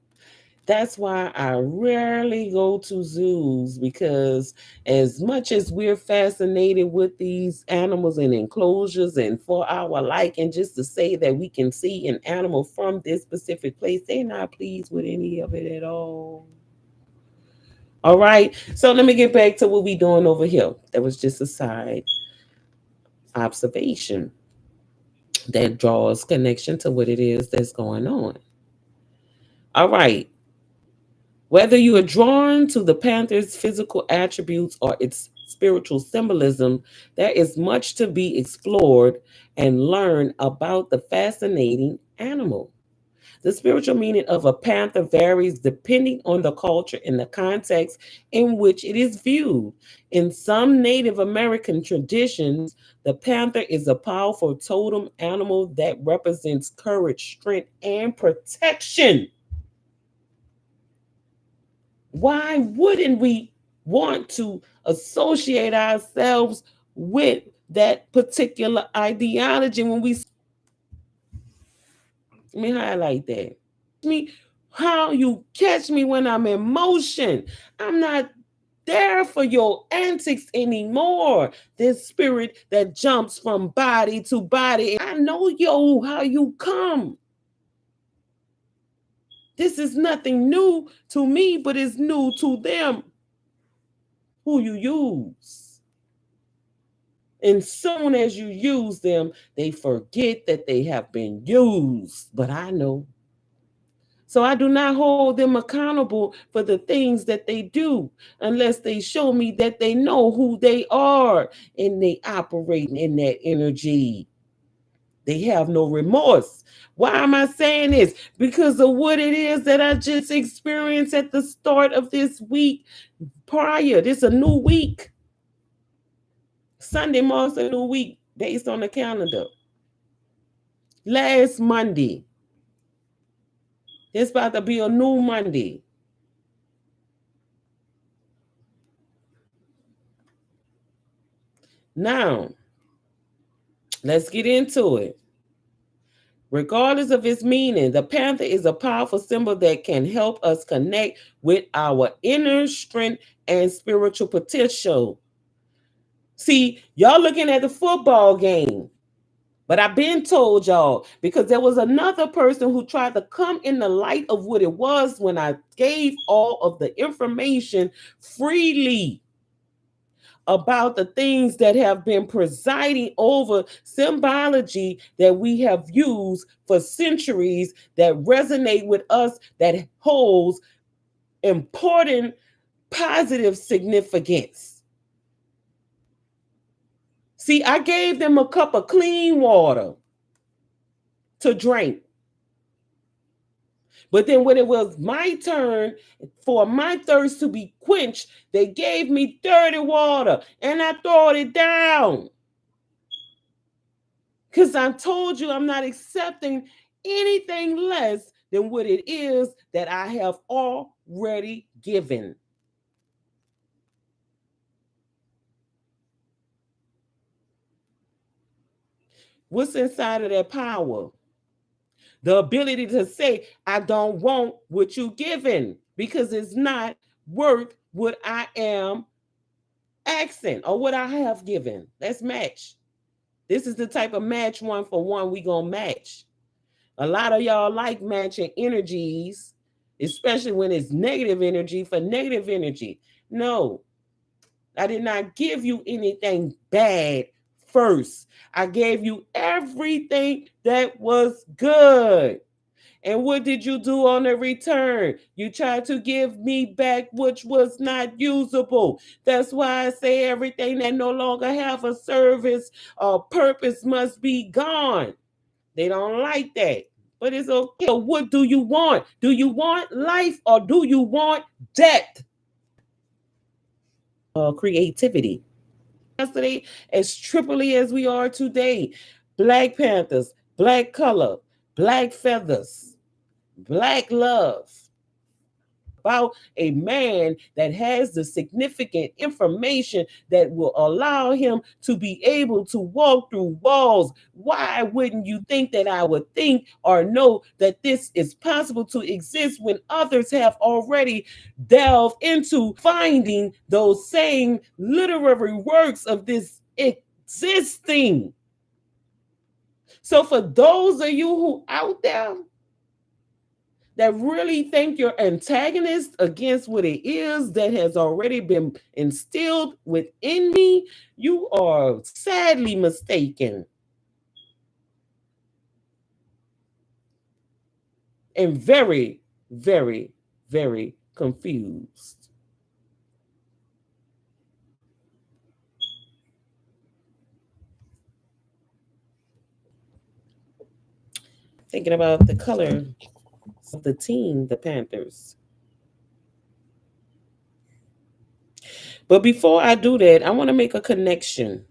That's why I rarely go to zoos, because as much as we're fascinated with these animals and enclosures and for our liking, just to say that we can see an animal from this specific place, they're not pleased with any of it at all. All right. So let me get back to what we're doing over here. That was just a side observation that draws connection to what it is that's going on. All right. Whether you are drawn to the panther's physical attributes or its spiritual symbolism, there is much to be explored and learned about the fascinating animal. The spiritual meaning of a panther varies depending on the culture and the context in which it is viewed. In some Native American traditions, the panther is a powerful totem animal that represents courage, strength, and protection. Why wouldn't we want to associate ourselves with that particular ideology when we let me highlight that? Me, how you catch me when I'm in motion. I'm not there for your antics anymore. This spirit that jumps from body to body. I know how you come. This is nothing new to me, but it's new to them who you use. And soon as you use them, they forget that they have been used. But I know. So I do not hold them accountable for the things that they do unless they show me that they know who they are and they operate in that energy. They have no remorse. Why am I saying this? Because of what it is that I just experienced at the start of this week prior. This is a new week. Sunday marks a new week based on the calendar. Last Monday, it's about to be a new Monday. Now, let's get into it. Regardless of its meaning, the panther is a powerful symbol that can help us connect with our inner strength and spiritual potential. See, y'all looking at the football game, but I've been told y'all, because there was another person who tried to come in the light of what it was when I gave all of the information freely about the things that have been presiding over symbology that we have used for centuries that resonate with us, that holds important positive significance. See, I gave them a cup of clean water to drink. But then when it was my turn for my thirst to be quenched, they gave me dirty water and I throw it down. Because I told you I'm not accepting anything less than what it is that I have already given. What's inside of that power? The ability to say, I don't want what you're giving because it's not worth what I am asking or what I have given. Let's match. This is the type of match one for one we gonna match. A lot of y'all like matching energies, especially when it's negative energy for negative energy. No, I did not give you anything bad first. I gave you everything that was good. And what did you do on the return? You tried to give me back which was not usable. That's why I say everything that no longer have a service or purpose must be gone. They don't like that. But it's okay. So what do you want? Do you want life or do you want death? Creativity. Yesterday, as triply as we are today, Black Panthers, black color, black feathers, black love. About a man that has the significant information that will allow him to be able to walk through walls. Why wouldn't you think that I would think or know that this is possible to exist when others have already delved into finding those same literary works of this existing? So for those of you who out there that really think you're antagonist against what it is that has already been instilled within me, you are sadly mistaken and very, very, very confused. Thinking about the color of the team, the Panthers. But before I do that, I want to make a connection.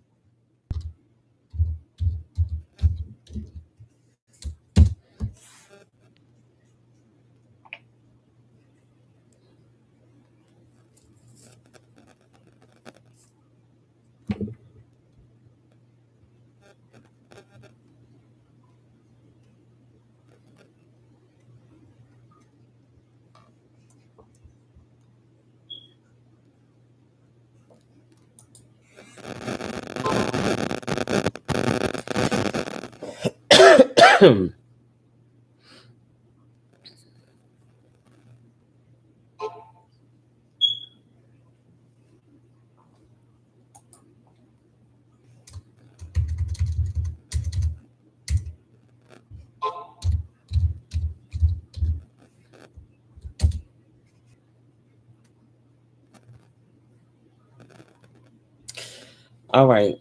All right.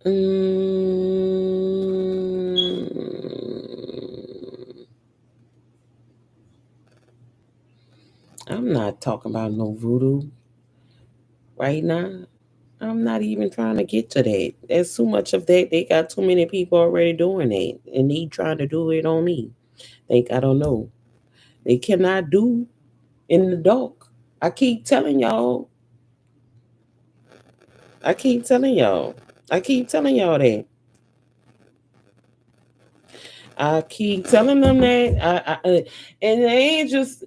I'm not talking about no voodoo right now. I'm not even trying to get to that. There's too much of that. They got too many people already doing it, and they trying to do it on me. Think I don't know. They cannot do in the dark. I keep telling y'all. I keep telling y'all. I keep telling y'all that. I keep telling them that. And they ain't just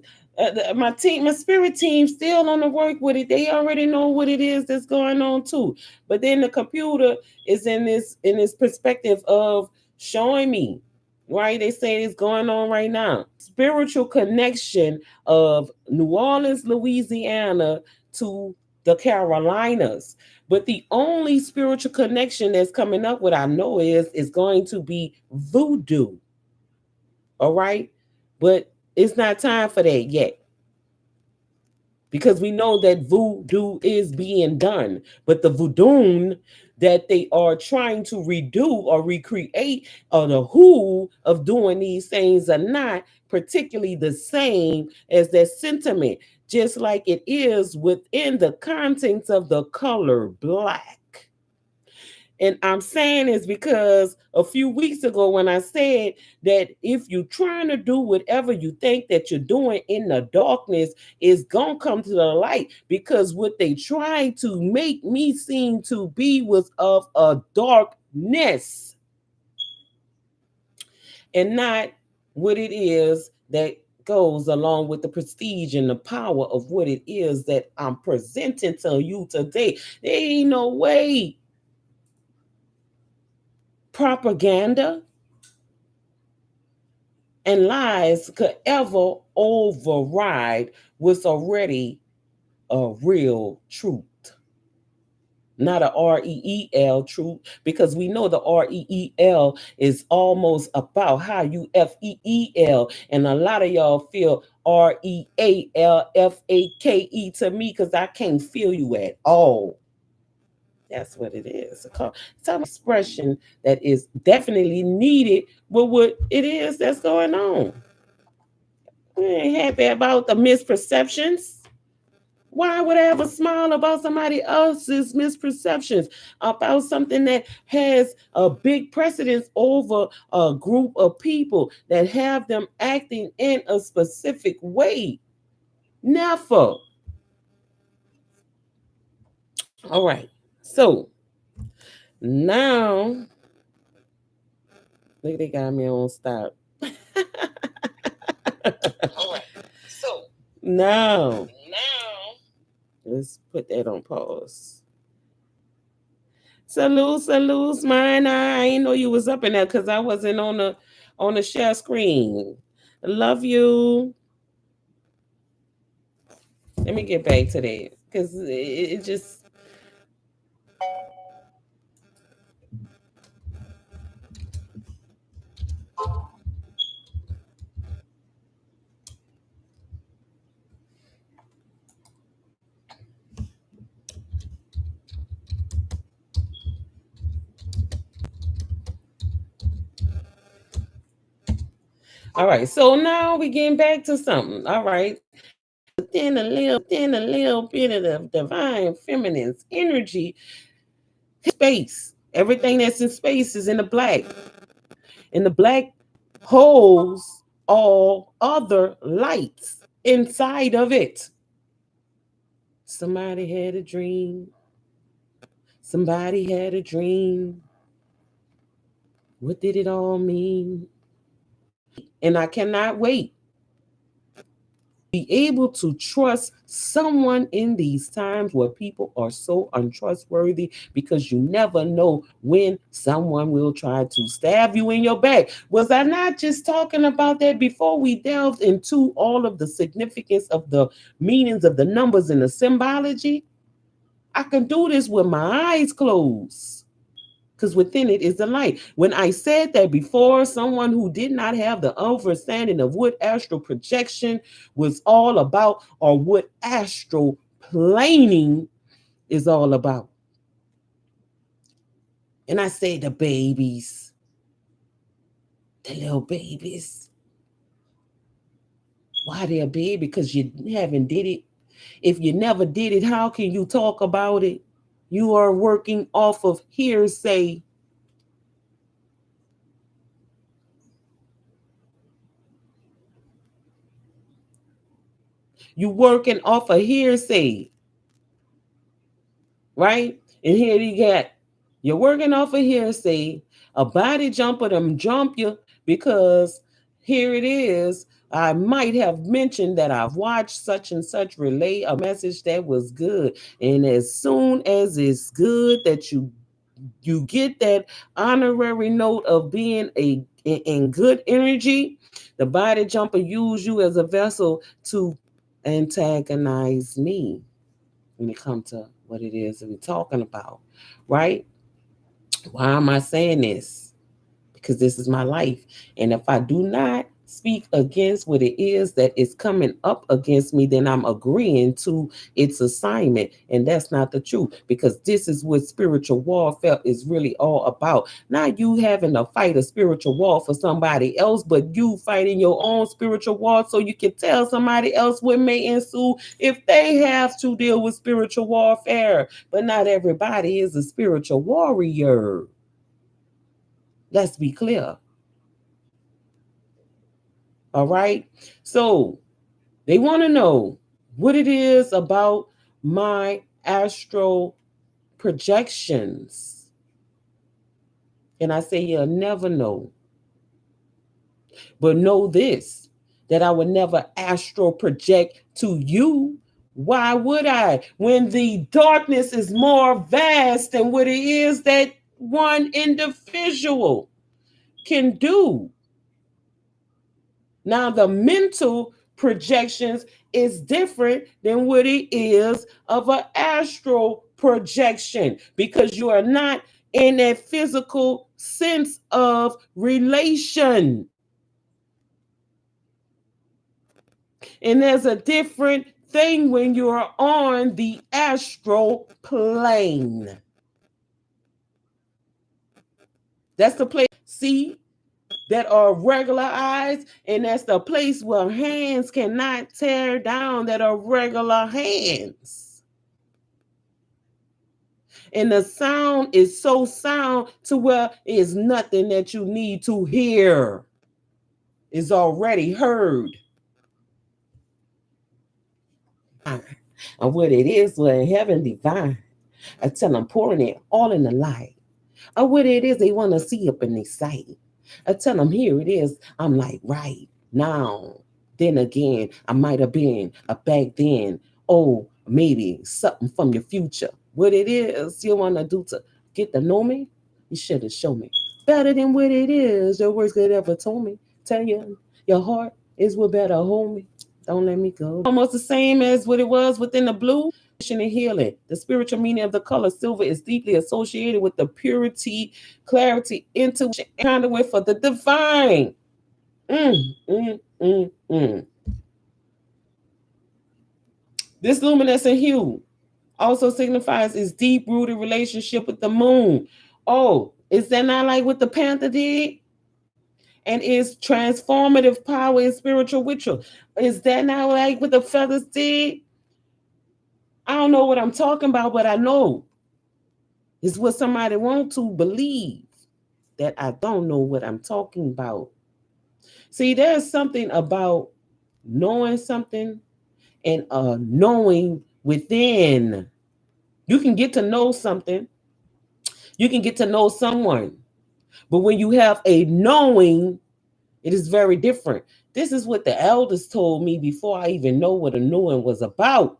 my team, my spirit team, still on the work with it. They already know what it is that's going on too. But then the computer is in this perspective of showing me. Right, they say it's going on right now. Spiritual connection of New Orleans, Louisiana to the Carolinas. But the only spiritual connection that's coming up, what I know is going to be voodoo. All right. But it's not time for that yet because we know that voodoo is being done. But the voodoo that they are trying to redo or recreate, or the who of doing these things, are not particularly the same as that sentiment, just like it is within the contents of the color black. And I'm saying this because a few weeks ago, when I said that if you're trying to do whatever you think that you're doing in the darkness, is gonna come to the light, because what they tried to make me seem to be was of a darkness and not what it is that goes along with the prestige and the power of what it is that I'm presenting to you today. There ain't no way propaganda and lies could ever override what's already a real truth. Not a REEL truth, because we know the REEL is almost about how you FEEL. And a lot of y'all feel REALFAKE to me because I can't feel you at all. That's what it is. Some expression that is definitely needed with what it is that's going on. We ain't happy about the misperceptions. Why would I ever smile about somebody else's misperceptions about something that has a big precedence over a group of people that have them acting in a specific way? Never. All right. So now, look, they got me on stop. All right. So now, let's put that on pause. Salute, mine. I ain't know you was up in there because I wasn't on the share screen. I love you. Let me get back to that because it just. All right, so now we getting back to something. All right, within a little bit of the divine feminine's energy, space. Everything that's in space is in the black, and the black holds all other lights inside of it. Somebody had a dream. Somebody had a dream. What did it all mean? And I cannot wait be able to trust someone in these times where people are so untrustworthy because you never know when someone will try to stab you in your back. Was I not just talking about that before we delved into all of the significance of the meanings of the numbers and the symbology? I can do this with my eyes closed because within it is the light. When I said that before, someone who did not have the understanding of what astral projection was all about or what astral planing is all about. And I say the babies, the little babies. Why they're big? Because you haven't did it. If you never did it, how can you talk about it? You are working off of hearsay. You working off of hearsay, right? And here you got you're working off of hearsay. A body jumper them jump you because here it is. I might have mentioned that I've watched such and such relay a message that was good, and as soon as it's good that you get that honorary note of being in good energy, the body jumper use you as a vessel to antagonize me when it comes to what it is that we're talking about, right? Why am I saying this? Because this is my life. And if I do not speak against what it is that is coming up against me, then I'm agreeing to its assignment. And that's not the truth, because this is what spiritual warfare is really all about. Not you having to fight a spiritual war for somebody else, but you fighting your own spiritual war so you can tell somebody else what may ensue if they have to deal with spiritual warfare. But not everybody is a spiritual warrior. Let's be clear. All right. So they want to know what it is about my astral projections. And I say, you'll never know. But know this, that I would never astral project to you. Why would I? When the darkness is more vast than what it is that one individual can do. Now, the mental projections is different than what it is of an astral projection, because you are not in a physical sense of relation. And there's a different thing when you're on the astral plane. That's the place, see, that are regular eyes, and that's the place where hands cannot tear down that are regular hands. And the sound is so sound to where it's nothing that you need to hear. Is already heard. And what it is, what heaven divine. I tell them pouring it all in the light. Or what it is they want to see up in their sight. I tell them, here it is. I'm like, right now. Then again, I might have been a back then. Oh, maybe something from your future. What it is you want to do to get to know me, you should have shown me. Better than what it is your words could ever told me. Tell you, your heart is what better hold me. Don't let me go. Almost the same as what it was within the blue and healing. The spiritual meaning of the color silver is deeply associated with the purity, clarity, intuition, and conduit for the divine. Mm, mm, mm, mm. This luminescent hue also signifies its deep-rooted relationship with the moon. Oh, is that not like what the panther did? And its transformative power in spiritual ritual. Is that not like what the feathers did? I don't know what I'm talking about, but I know it's what somebody wants to believe that I don't know what I'm talking about. See, there's something about knowing something and knowing within. You can get to know something, you can get to know someone, but when you have a knowing, it is very different. This is what the elders told me before I even know what a knowing was about.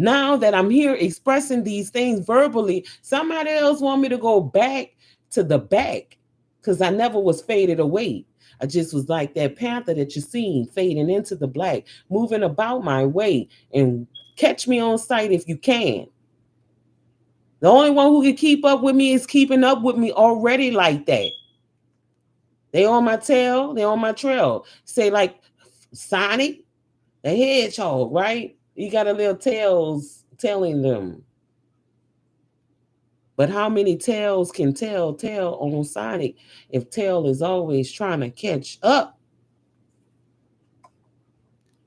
Now that I'm here expressing these things verbally, somebody else want me to go back to the back because I never was faded away. I just was like that panther that you're seeing fading into the black, moving about my way, and catch me on sight if you can. The only one who can keep up with me is keeping up with me already like that. They on my tail, they on my trail. Say like Sonic, the hedgehog, right? You got a little tails telling them. But how many tails can tell on Sonic if Tail is always trying to catch up?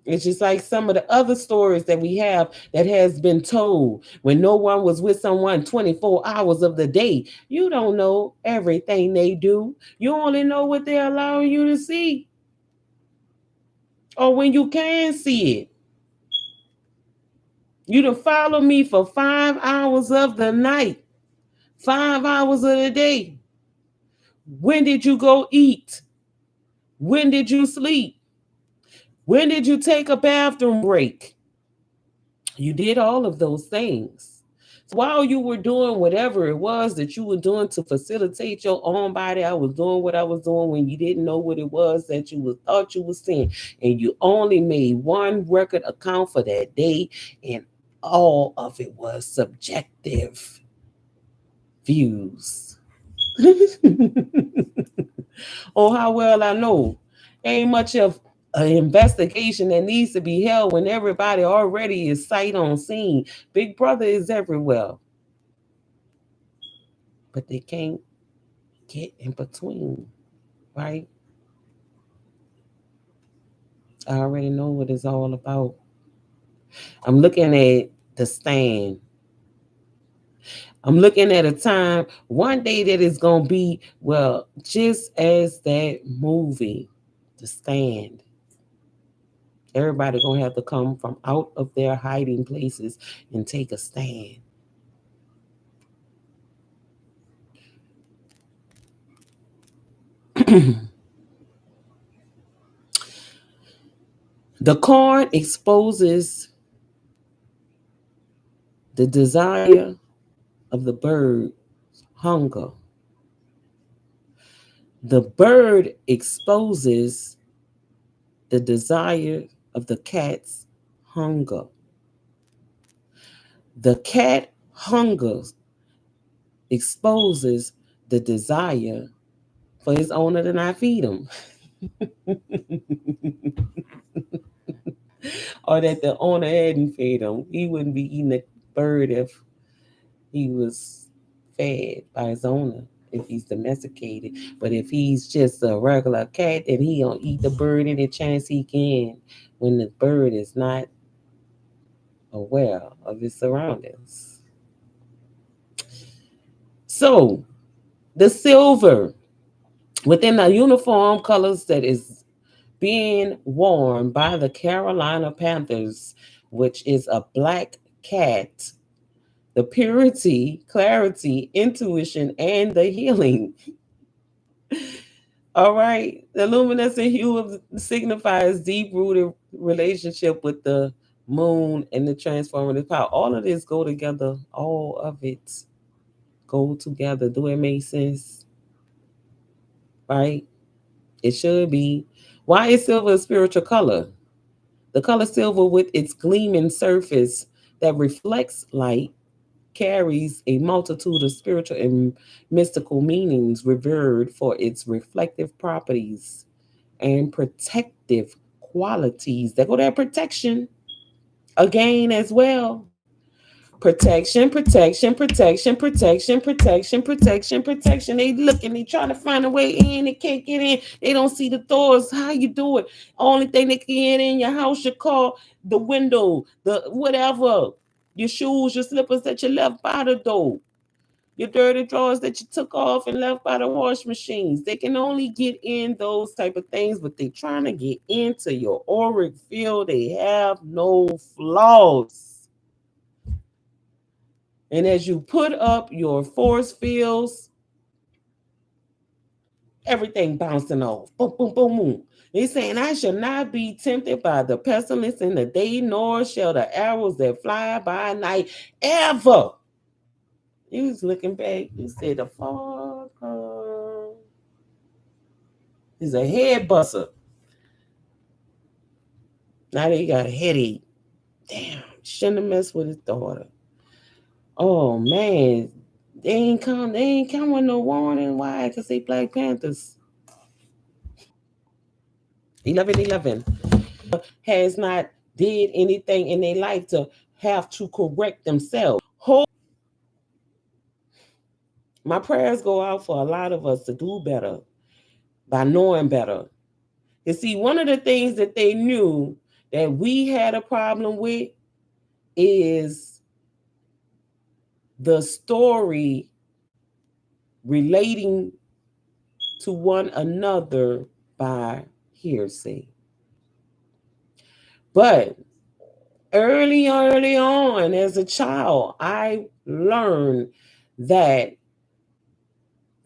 It's just like some of the other stories that we have that has been told when no one was with someone 24 hours of the day. You don't know everything they do. You only know what they're allowing you to see. Or when you can see it. You done follow me for 5 hours of the night, 5 hours of the day. When did you go eat? When did you sleep? When did you take a bathroom break? You did all of those things. So while you were doing whatever it was that you were doing to facilitate your own body, I was doing what I was doing when you didn't know what it was that you thought you were seeing. And you only made one record account for that day, and all of it was subjective views. Oh, how well I know. Ain't much of an investigation that needs to be held when everybody already is sight on scene. Big Brother is everywhere. But they can't get in between, right? I already know what it's all about. I'm looking at the stand. I'm looking at a time one day that is going to be, well, just as that movie, The Stand. Everybody going to have to come from out of their hiding places and take a stand. The corn exposes the desire of the bird hunger. The bird exposes the desire of the cat's hunger. The cat hungers exposes the desire for his owner to not feed him. Or that the owner hadn't fed him. He wouldn't be eating the bird if he was fed by his owner. if he's domesticated. But if he's just a regular cat, then he gonna eat the bird any chance he can when the bird is not aware of his surroundings. So the silver within the uniform colors that is being worn by the Carolina Panthers, which is a black cat, the purity, clarity, intuition, and the healing. All right. The luminescent hue signifies deep rooted relationship with the moon and the transformative power. All of this go together. All of it go together. Do it make sense? Right? It should be. Why is silver a spiritual color? The color silver, with its gleaming surface that reflects light, carries a multitude of spiritual and mystical meanings, revered for its reflective properties and protective qualities. There go that protection again as well. Protection, protection, protection, protection, protection, protection, protection. They looking, they trying to find a way in, they can't get in. They don't see the doors. How you do it? Only thing they can get in your house, your car, the window, the whatever. Your shoes, your slippers that you left by the door, your dirty drawers that you took off and left by the wash machines. They can only get in those type of things, but they trying to get into your auric field. They have no flaws. And as you put up your force fields, everything bouncing off. Boom, boom, boom, boom. He's saying, I shall not be tempted by the pestilence in the day, nor shall the arrows that fly by night ever. He was looking back. He said, the Father is a head buster. Now they got a headache. Damn, shouldn't have messed with his daughter. Oh man, they ain't come with no warning. Why? Because they Black Panthers. 11-11 has not did anything in their life to have to correct themselves. My prayers go out for a lot of us to do better by knowing better. You see, one of the things that they knew that we had a problem with is the story relating to one another by hearsay. But early on as a child, I learned that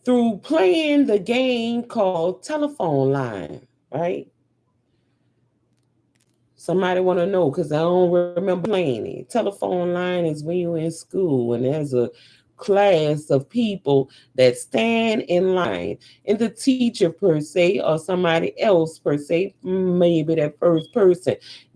through playing the game called telephone line, right? Somebody want to know because I don't remember playing it. Telephone line is when you're in school and there's a class of people that stand in line, and the teacher per se or somebody else per se, maybe that first person,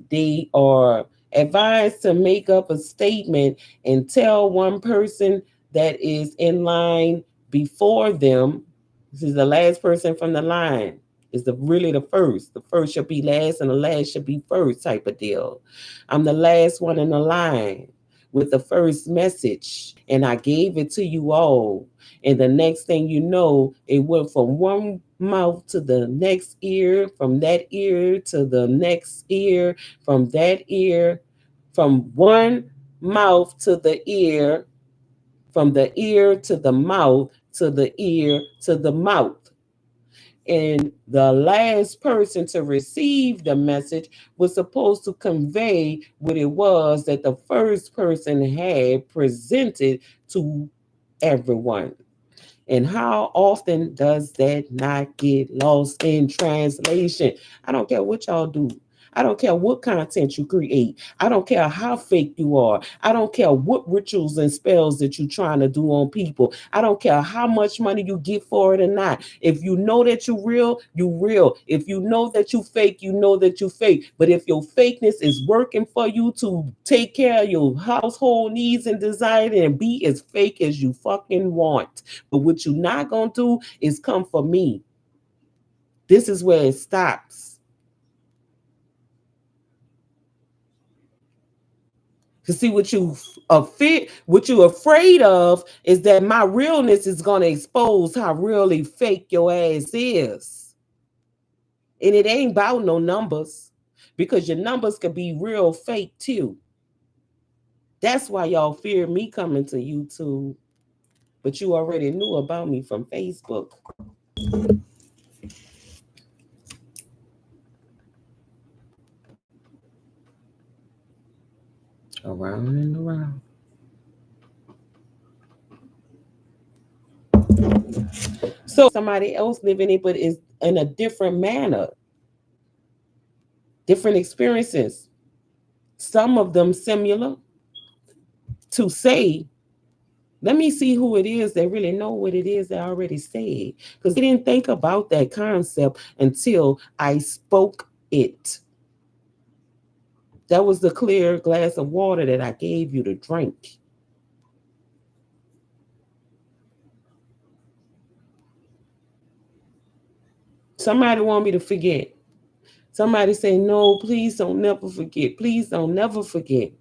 they are advised to make up a statement and tell one person that is in line before them. This is the last person from the line, is the really the first. The first should be last and the last should be first type of deal. I'm the last one in the line with the first message, and I gave it to you all. And the next thing you know, it went from one mouth to the next ear, from that ear to the next ear, from that ear, from one mouth to the ear, from the ear to the mouth, to the ear to the mouth. And the last person to receive the message was supposed to convey what it was that the first person had presented to everyone. And how often does that not get lost in translation? I don't care what y'all do. I don't care what content you create. I don't care how fake you are. I don't care what rituals and spells that you're trying to do on people. I don't care how much money you get for it or not. If you know that you're real, you real. If you know that you fake, you know that you fake. But if your fakeness is working for you to take care of your household needs and desires, and be as fake as you fucking want. But what you're not gonna do is come for me. This is where it stops. Cause see what you afraid of is that my realness is gonna expose how really fake your ass is. And it ain't about no numbers. Because your numbers could be real fake too. That's why y'all fear me coming to YouTube. But you already knew about me from Facebook. Around and around. So somebody else living it, but is in a different manner, different experiences. Some of them similar to say, let me see who it is that really know what it is that I already said. Because they didn't think about that concept until I spoke it. That was the clear glass of water that I gave you to drink. Somebody want me to forget. Somebody say, no, please don't never forget. Please don't never forget.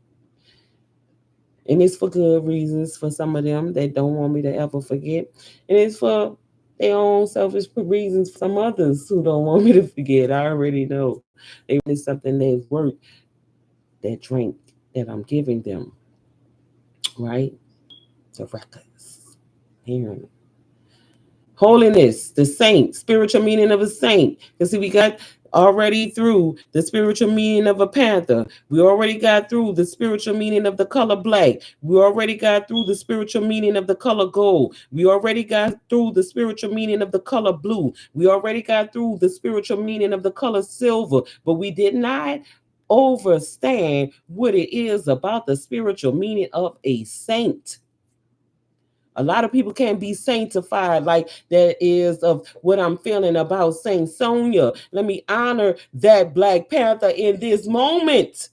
And it's for good reasons for some of them that don't want me to ever forget. And it's for their own selfish reasons for some others who don't want me to forget. I already know. They want something that's worth that drink that I'm giving them. Right? The records. Hearing it. Holiness, the saint, spiritual meaning of a saint. Because see, we got already through the spiritual meaning of a panther. We already got through the spiritual meaning of the color black. We already got through the spiritual meaning of the color gold. We already got through the spiritual meaning of the color blue. We already got through the spiritual meaning of the color silver. But we did not understand what it is about the spiritual meaning of a saint. A lot of people can't be sanctified like that is of what I'm feeling about Saint Sonia. Let me honor that Black Panther in this moment,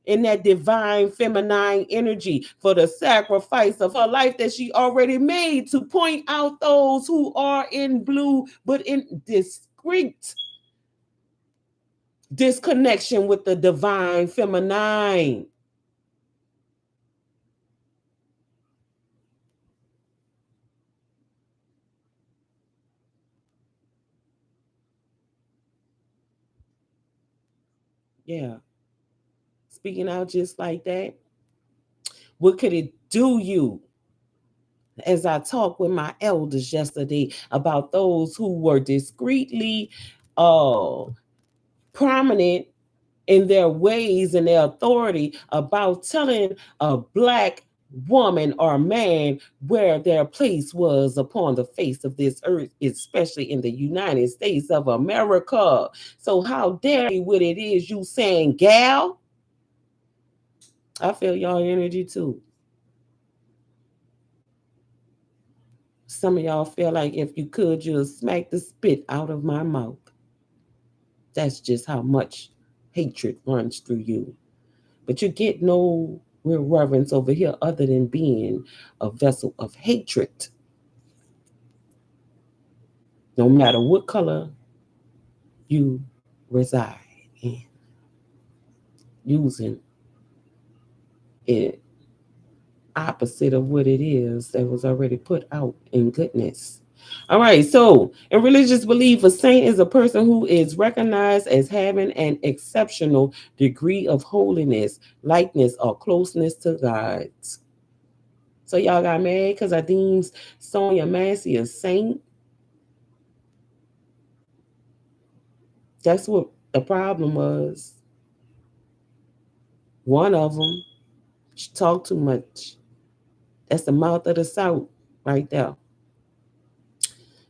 in that divine feminine energy for the sacrifice of her life that she already made to point out those who are in blue but in discreet disconnection with the divine feminine. Yeah. Speaking out just like that, what could it do you? As I talked with my elders yesterday about those who were discreetly uh, prominent in their ways and their authority about telling a Black woman or man where their place was upon the face of this earth, especially in the United States of America. So how dare you what it is you saying, gal? I feel y'all energy too. Some of y'all feel like if you could, you'll smack the spit out of my mouth. That's just how much hatred runs through you. But you get no real reverence over here other than being a vessel of hatred. No matter what color you reside in, using it opposite of what it is that was already put out in goodness. All right, so in religious belief, a saint is a person who is recognized as having an exceptional degree of holiness, likeness, or closeness to God. So y'all got mad because I deemed Sonia Massey a saint. That's what the problem was. One of them, she talked too much. That's the mouth of the South right there.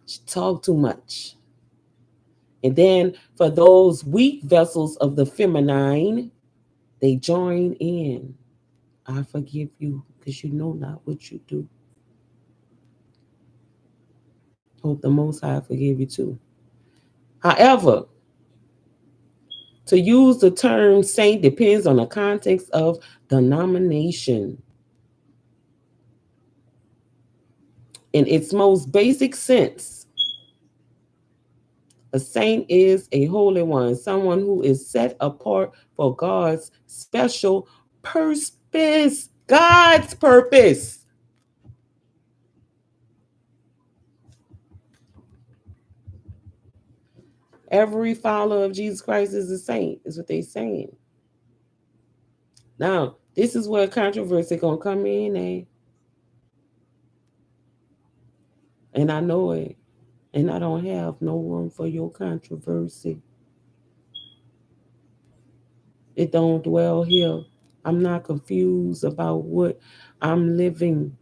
She talked too much. And then for those weak vessels of the feminine, they join in. I forgive you because you know not what you do. Hope the Most High forgive you too. However, to use the term saint depends on the context of denomination. In its most basic sense, a saint is a holy one, someone who is set apart for God's special purpose. purpose, God's purpose. Every follower of Jesus Christ is a saint, is what they're saying. Now, this is where controversy gonna come in, and I know it, and I don't have no room for your controversy. It don't dwell here. I'm not confused about what I'm living.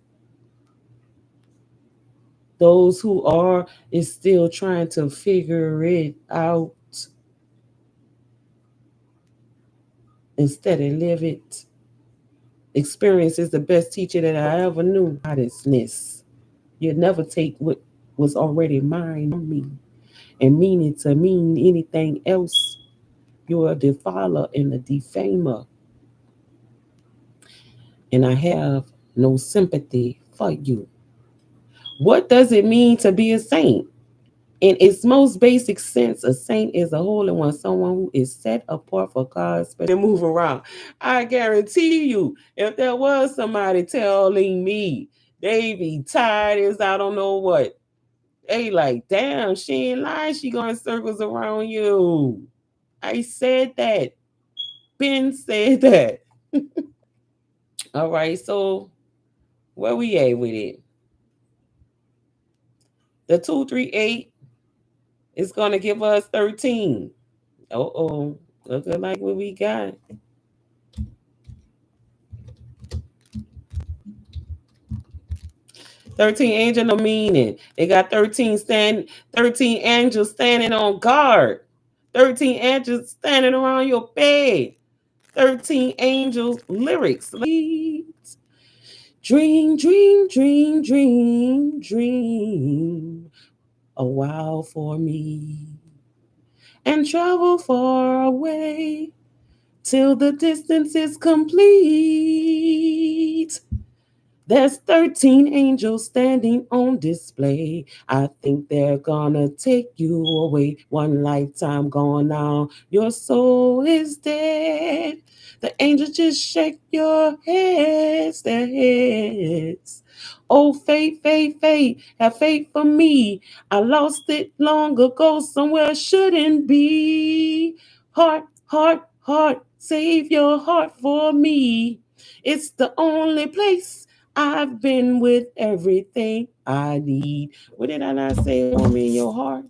Those who are is still trying to figure it out instead of live it. Experience is the best teacher that I ever knew. Modestness. You never take what was already mine from me and mean it to mean anything else. You're a defiler and a defamer, and I have no sympathy for you. What does it mean to be a saint? In its most basic sense, a saint is a holy one, someone who is set apart for God's special. Move around. I guarantee you, if there was somebody telling me they be tired as I don't know what, they like, damn, she ain't lying. She going circles around you. I said that. Ben said that. All right, so where we at with it? The 238 is gonna give us 13. Oh, looking like what we got. 13 angel no meaning. They got 13 angels standing on guard. 13 angels standing around your bed. 13 angels lyrics. Dream, dream, dream, dream, dream a while for me and travel far away till the distance is complete. There's 13 angels standing on display. I think they're gonna take you away. One lifetime gone now. Your soul is dead. The angels just shake your heads, their heads. Oh, fate, fate, fate, have faith for me. I lost it long ago, somewhere I shouldn't be. Heart, heart, heart, save your heart for me. It's the only place I've been with everything I need. What did I not say on me in your heart?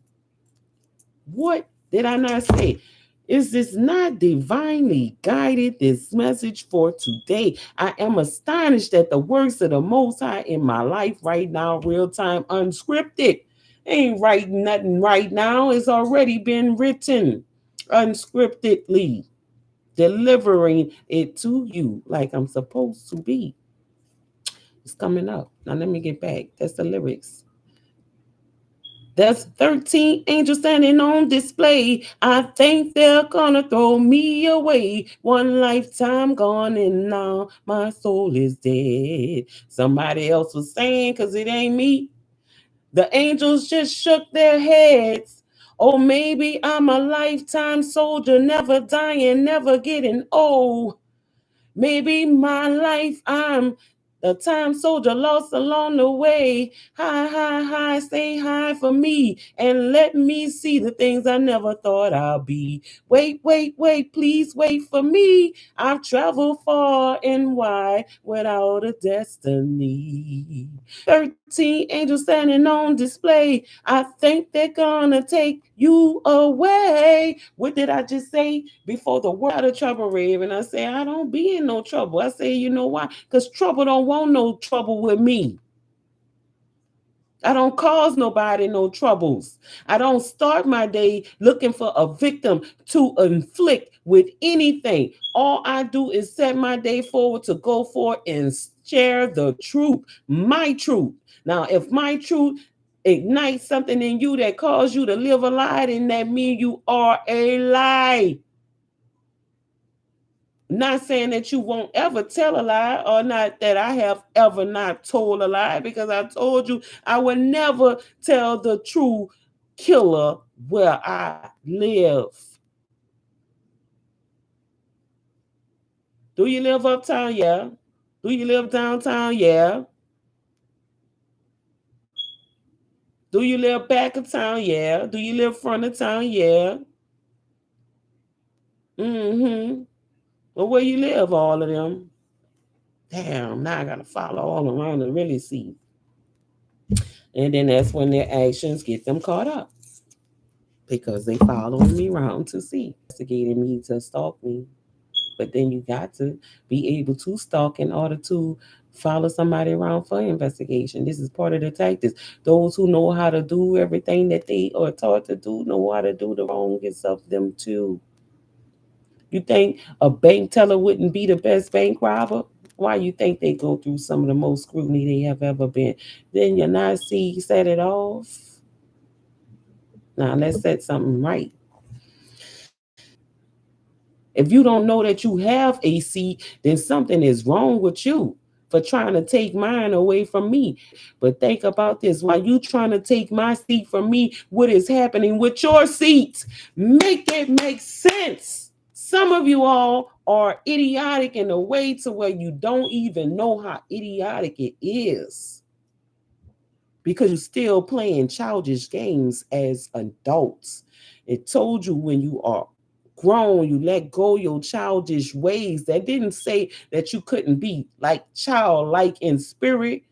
What did I not say? Is this not divinely guided? This message for today. I am astonished at the works of the Most High in my life right now, real time, unscripted. Ain't writing nothing right now. It's already been written unscriptedly, delivering it to you like I'm supposed to be. It's coming up. Now let me get back. That's the lyrics. There's 13 angels standing on display. I think they're gonna throw me away. One lifetime gone and now my soul is dead. Somebody else was saying, cause it ain't me. The angels just shook their heads. Oh, maybe I'm a lifetime soldier, never dying, never getting old. Maybe my life, I'm the time soldier lost along the way. Hi, hi, hi, say hi for me and let me see the things I never thought I'll be. Wait, wait, wait, please wait for me. I've traveled far and wide without a destiny. 13 angels standing on display. I think they're gonna take you away. What did I just say? Before the world out of trouble, Raven, I say I don't be in no trouble. I say, you know why? Because trouble don't want no trouble with me. I don't cause nobody no troubles. I don't start my day looking for a victim to inflict with anything. All I do is set my day forward to go forward and share the truth, my truth. Now, if my truth ignites something in you that causes you to live a lie, then that means you are a lie. Not saying that you won't ever tell a lie or not that I have ever not told a lie, because I told you I would never tell the true killer where I live. Do you live uptown? Yeah. Do you live downtown? Yeah. Do you live back of town? Yeah. Do you live front of town? Yeah. Mm-hmm. Well, where you live, all of them? Damn, now I gotta follow all around to really see. And then that's when their actions get them caught up because they following me around to see, investigating me to stalk me. But then you got to be able to stalk in order to follow somebody around for investigation. This is part of the tactics. Those who know how to do everything that they are taught to do know how to do the wrongest of them too. You think a bank teller wouldn't be the best bank robber? Why you think they go through some of the most scrutiny they have ever been? Then your Nazi set it off. Now let's set something right. If you don't know that you have a seat, then something is wrong with you for trying to take mine away from me. But think about this, while you trying to take my seat from me, what is happening with your seat? Make it make sense. Some of you all are idiotic in a way to where you don't even know how idiotic it is because you're still playing childish games as adults. It told you when you are grown, you let go your childish ways. That didn't say that you couldn't be like childlike in spirit,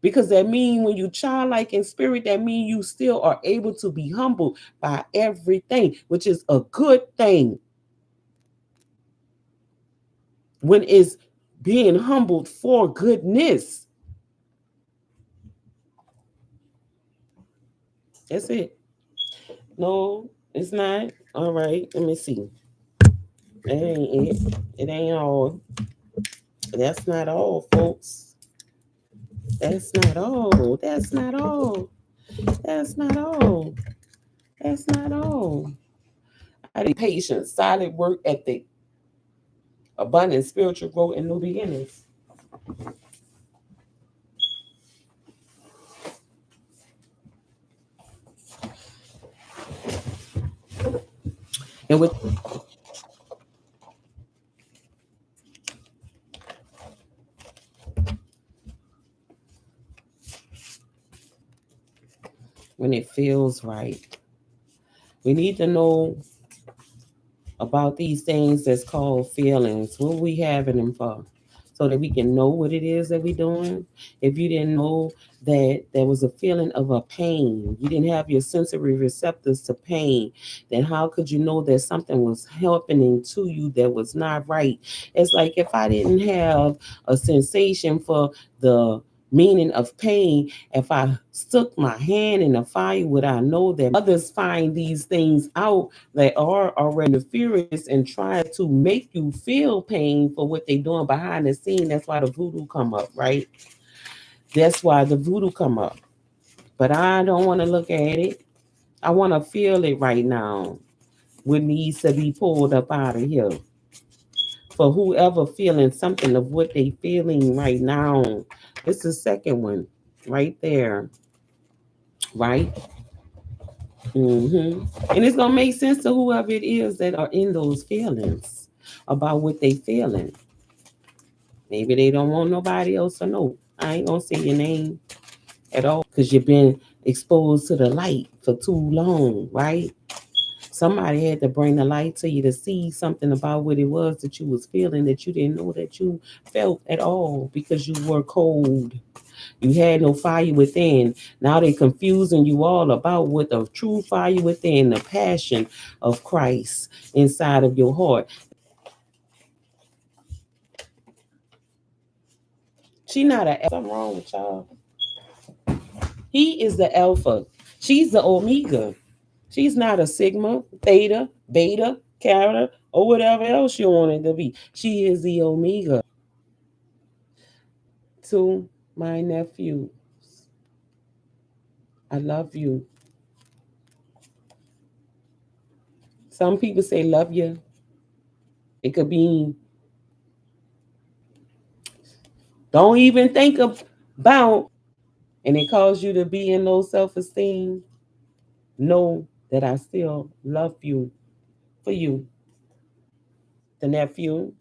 because that mean when you childlike in spirit, that mean you still are able to be humbled by everything, which is a good thing. When it's being humbled for goodness, that's it. No, it's not. All right, let me see. It ain't it. It ain't all. That's not all, folks. That's not all. That's not all. That's not all. That's not all. I did patience, solid work ethic, abundant spiritual growth, and new beginnings. And with when it feels right, we need to know about these things that's called feelings. What we having them for? So that we can know what it is that we're doing. If you didn't know that there was a feeling of a pain, you didn't have your sensory receptors to pain, then how could you know that something was happening to you that was not right? It's like if I didn't have a sensation for the meaning of pain, if I stuck my hand in the fire, would I know that others find these things out that are already nefarious and try to make you feel pain for what they're doing behind the scene? That's why the voodoo come up, right? That's why the voodoo come up. But I don't want to look at it. I want to feel it right now. What needs to be pulled up out of here. For whoever feeling something of what they feeling right now. It's the second one right there, right? And it's gonna make sense to whoever it is that are in those feelings about what they feeling. Maybe they don't want nobody else to know. I ain't gonna say your name at all because you've been exposed to the light for too long, right? Somebody had to bring the light to you to see something about what it was that you was feeling that you didn't know that you felt at all because you were cold. You had no fire within. Now they confusing you all about what the true fire within, the passion of Christ inside of your heart. She not a something wrong with y'all. He is the alpha. She's the omega. She's not a sigma, theta, beta, carota, or whatever else you want it to be. She is the omega. To my nephew, I love you. Some people say love you. It could be don't even think about, and it causes you to be in low self esteem. Know that I still love you for you, the nephew.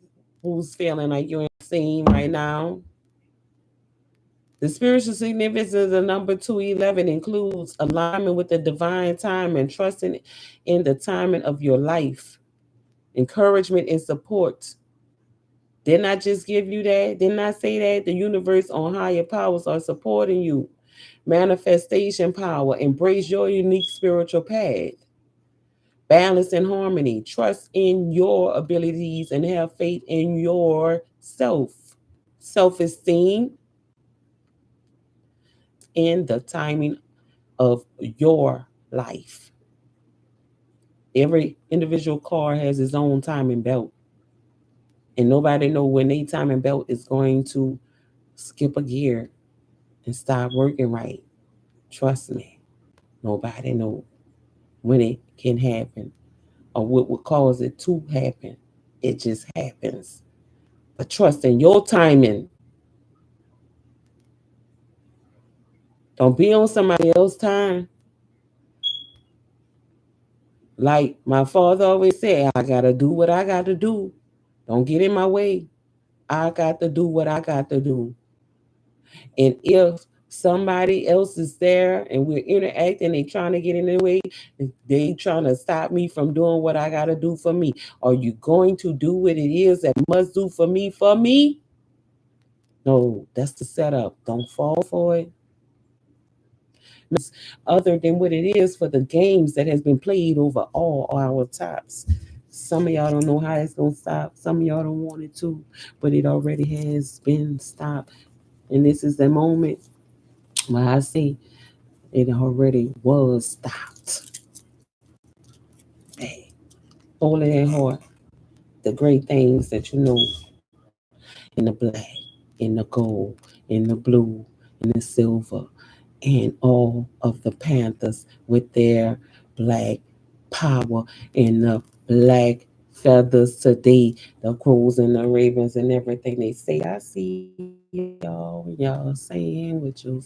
who's feeling like you're in the scene right now. The spiritual significance of the number 211 includes alignment with the divine time and trusting in the timing of your life, encouragement and support. Didn't I just give you that? Didn't I say that? The universe on higher powers are supporting you. Manifestation power. Embrace your unique spiritual path. Balance and harmony. Trust in your abilities and have faith in yourself. Self esteem in the timing of your life. Every individual car has its own timing belt, and nobody know when their timing belt is going to skip a gear and stop working right. Trust me, nobody know when it can happen or what would cause it to happen. It just happens. But trust in your timing. Don't be on somebody else's time. Like my father always said, I gotta do what I gotta do. Don't get in my way. I got to do what I got to do. And if somebody else is there and we're interacting, they trying to get in the way, they trying to stop me from doing what I got to do for me. Are you going to do what it is that must do for me for me? No, that's the setup. Don't fall for it. Other than what it is for the games that has been played over all our tops. Some of y'all don't know how it's gonna stop. Some of y'all don't want it to, but it already has been stopped. And this is the moment where I say it already was stopped. Hey, hold it in heart. The great things that you know in the black, in the gold, in the blue, in the silver, and all of the Panthers with their black power and the black feathers today, the crows and the ravens and everything they say. I see y'all saying with your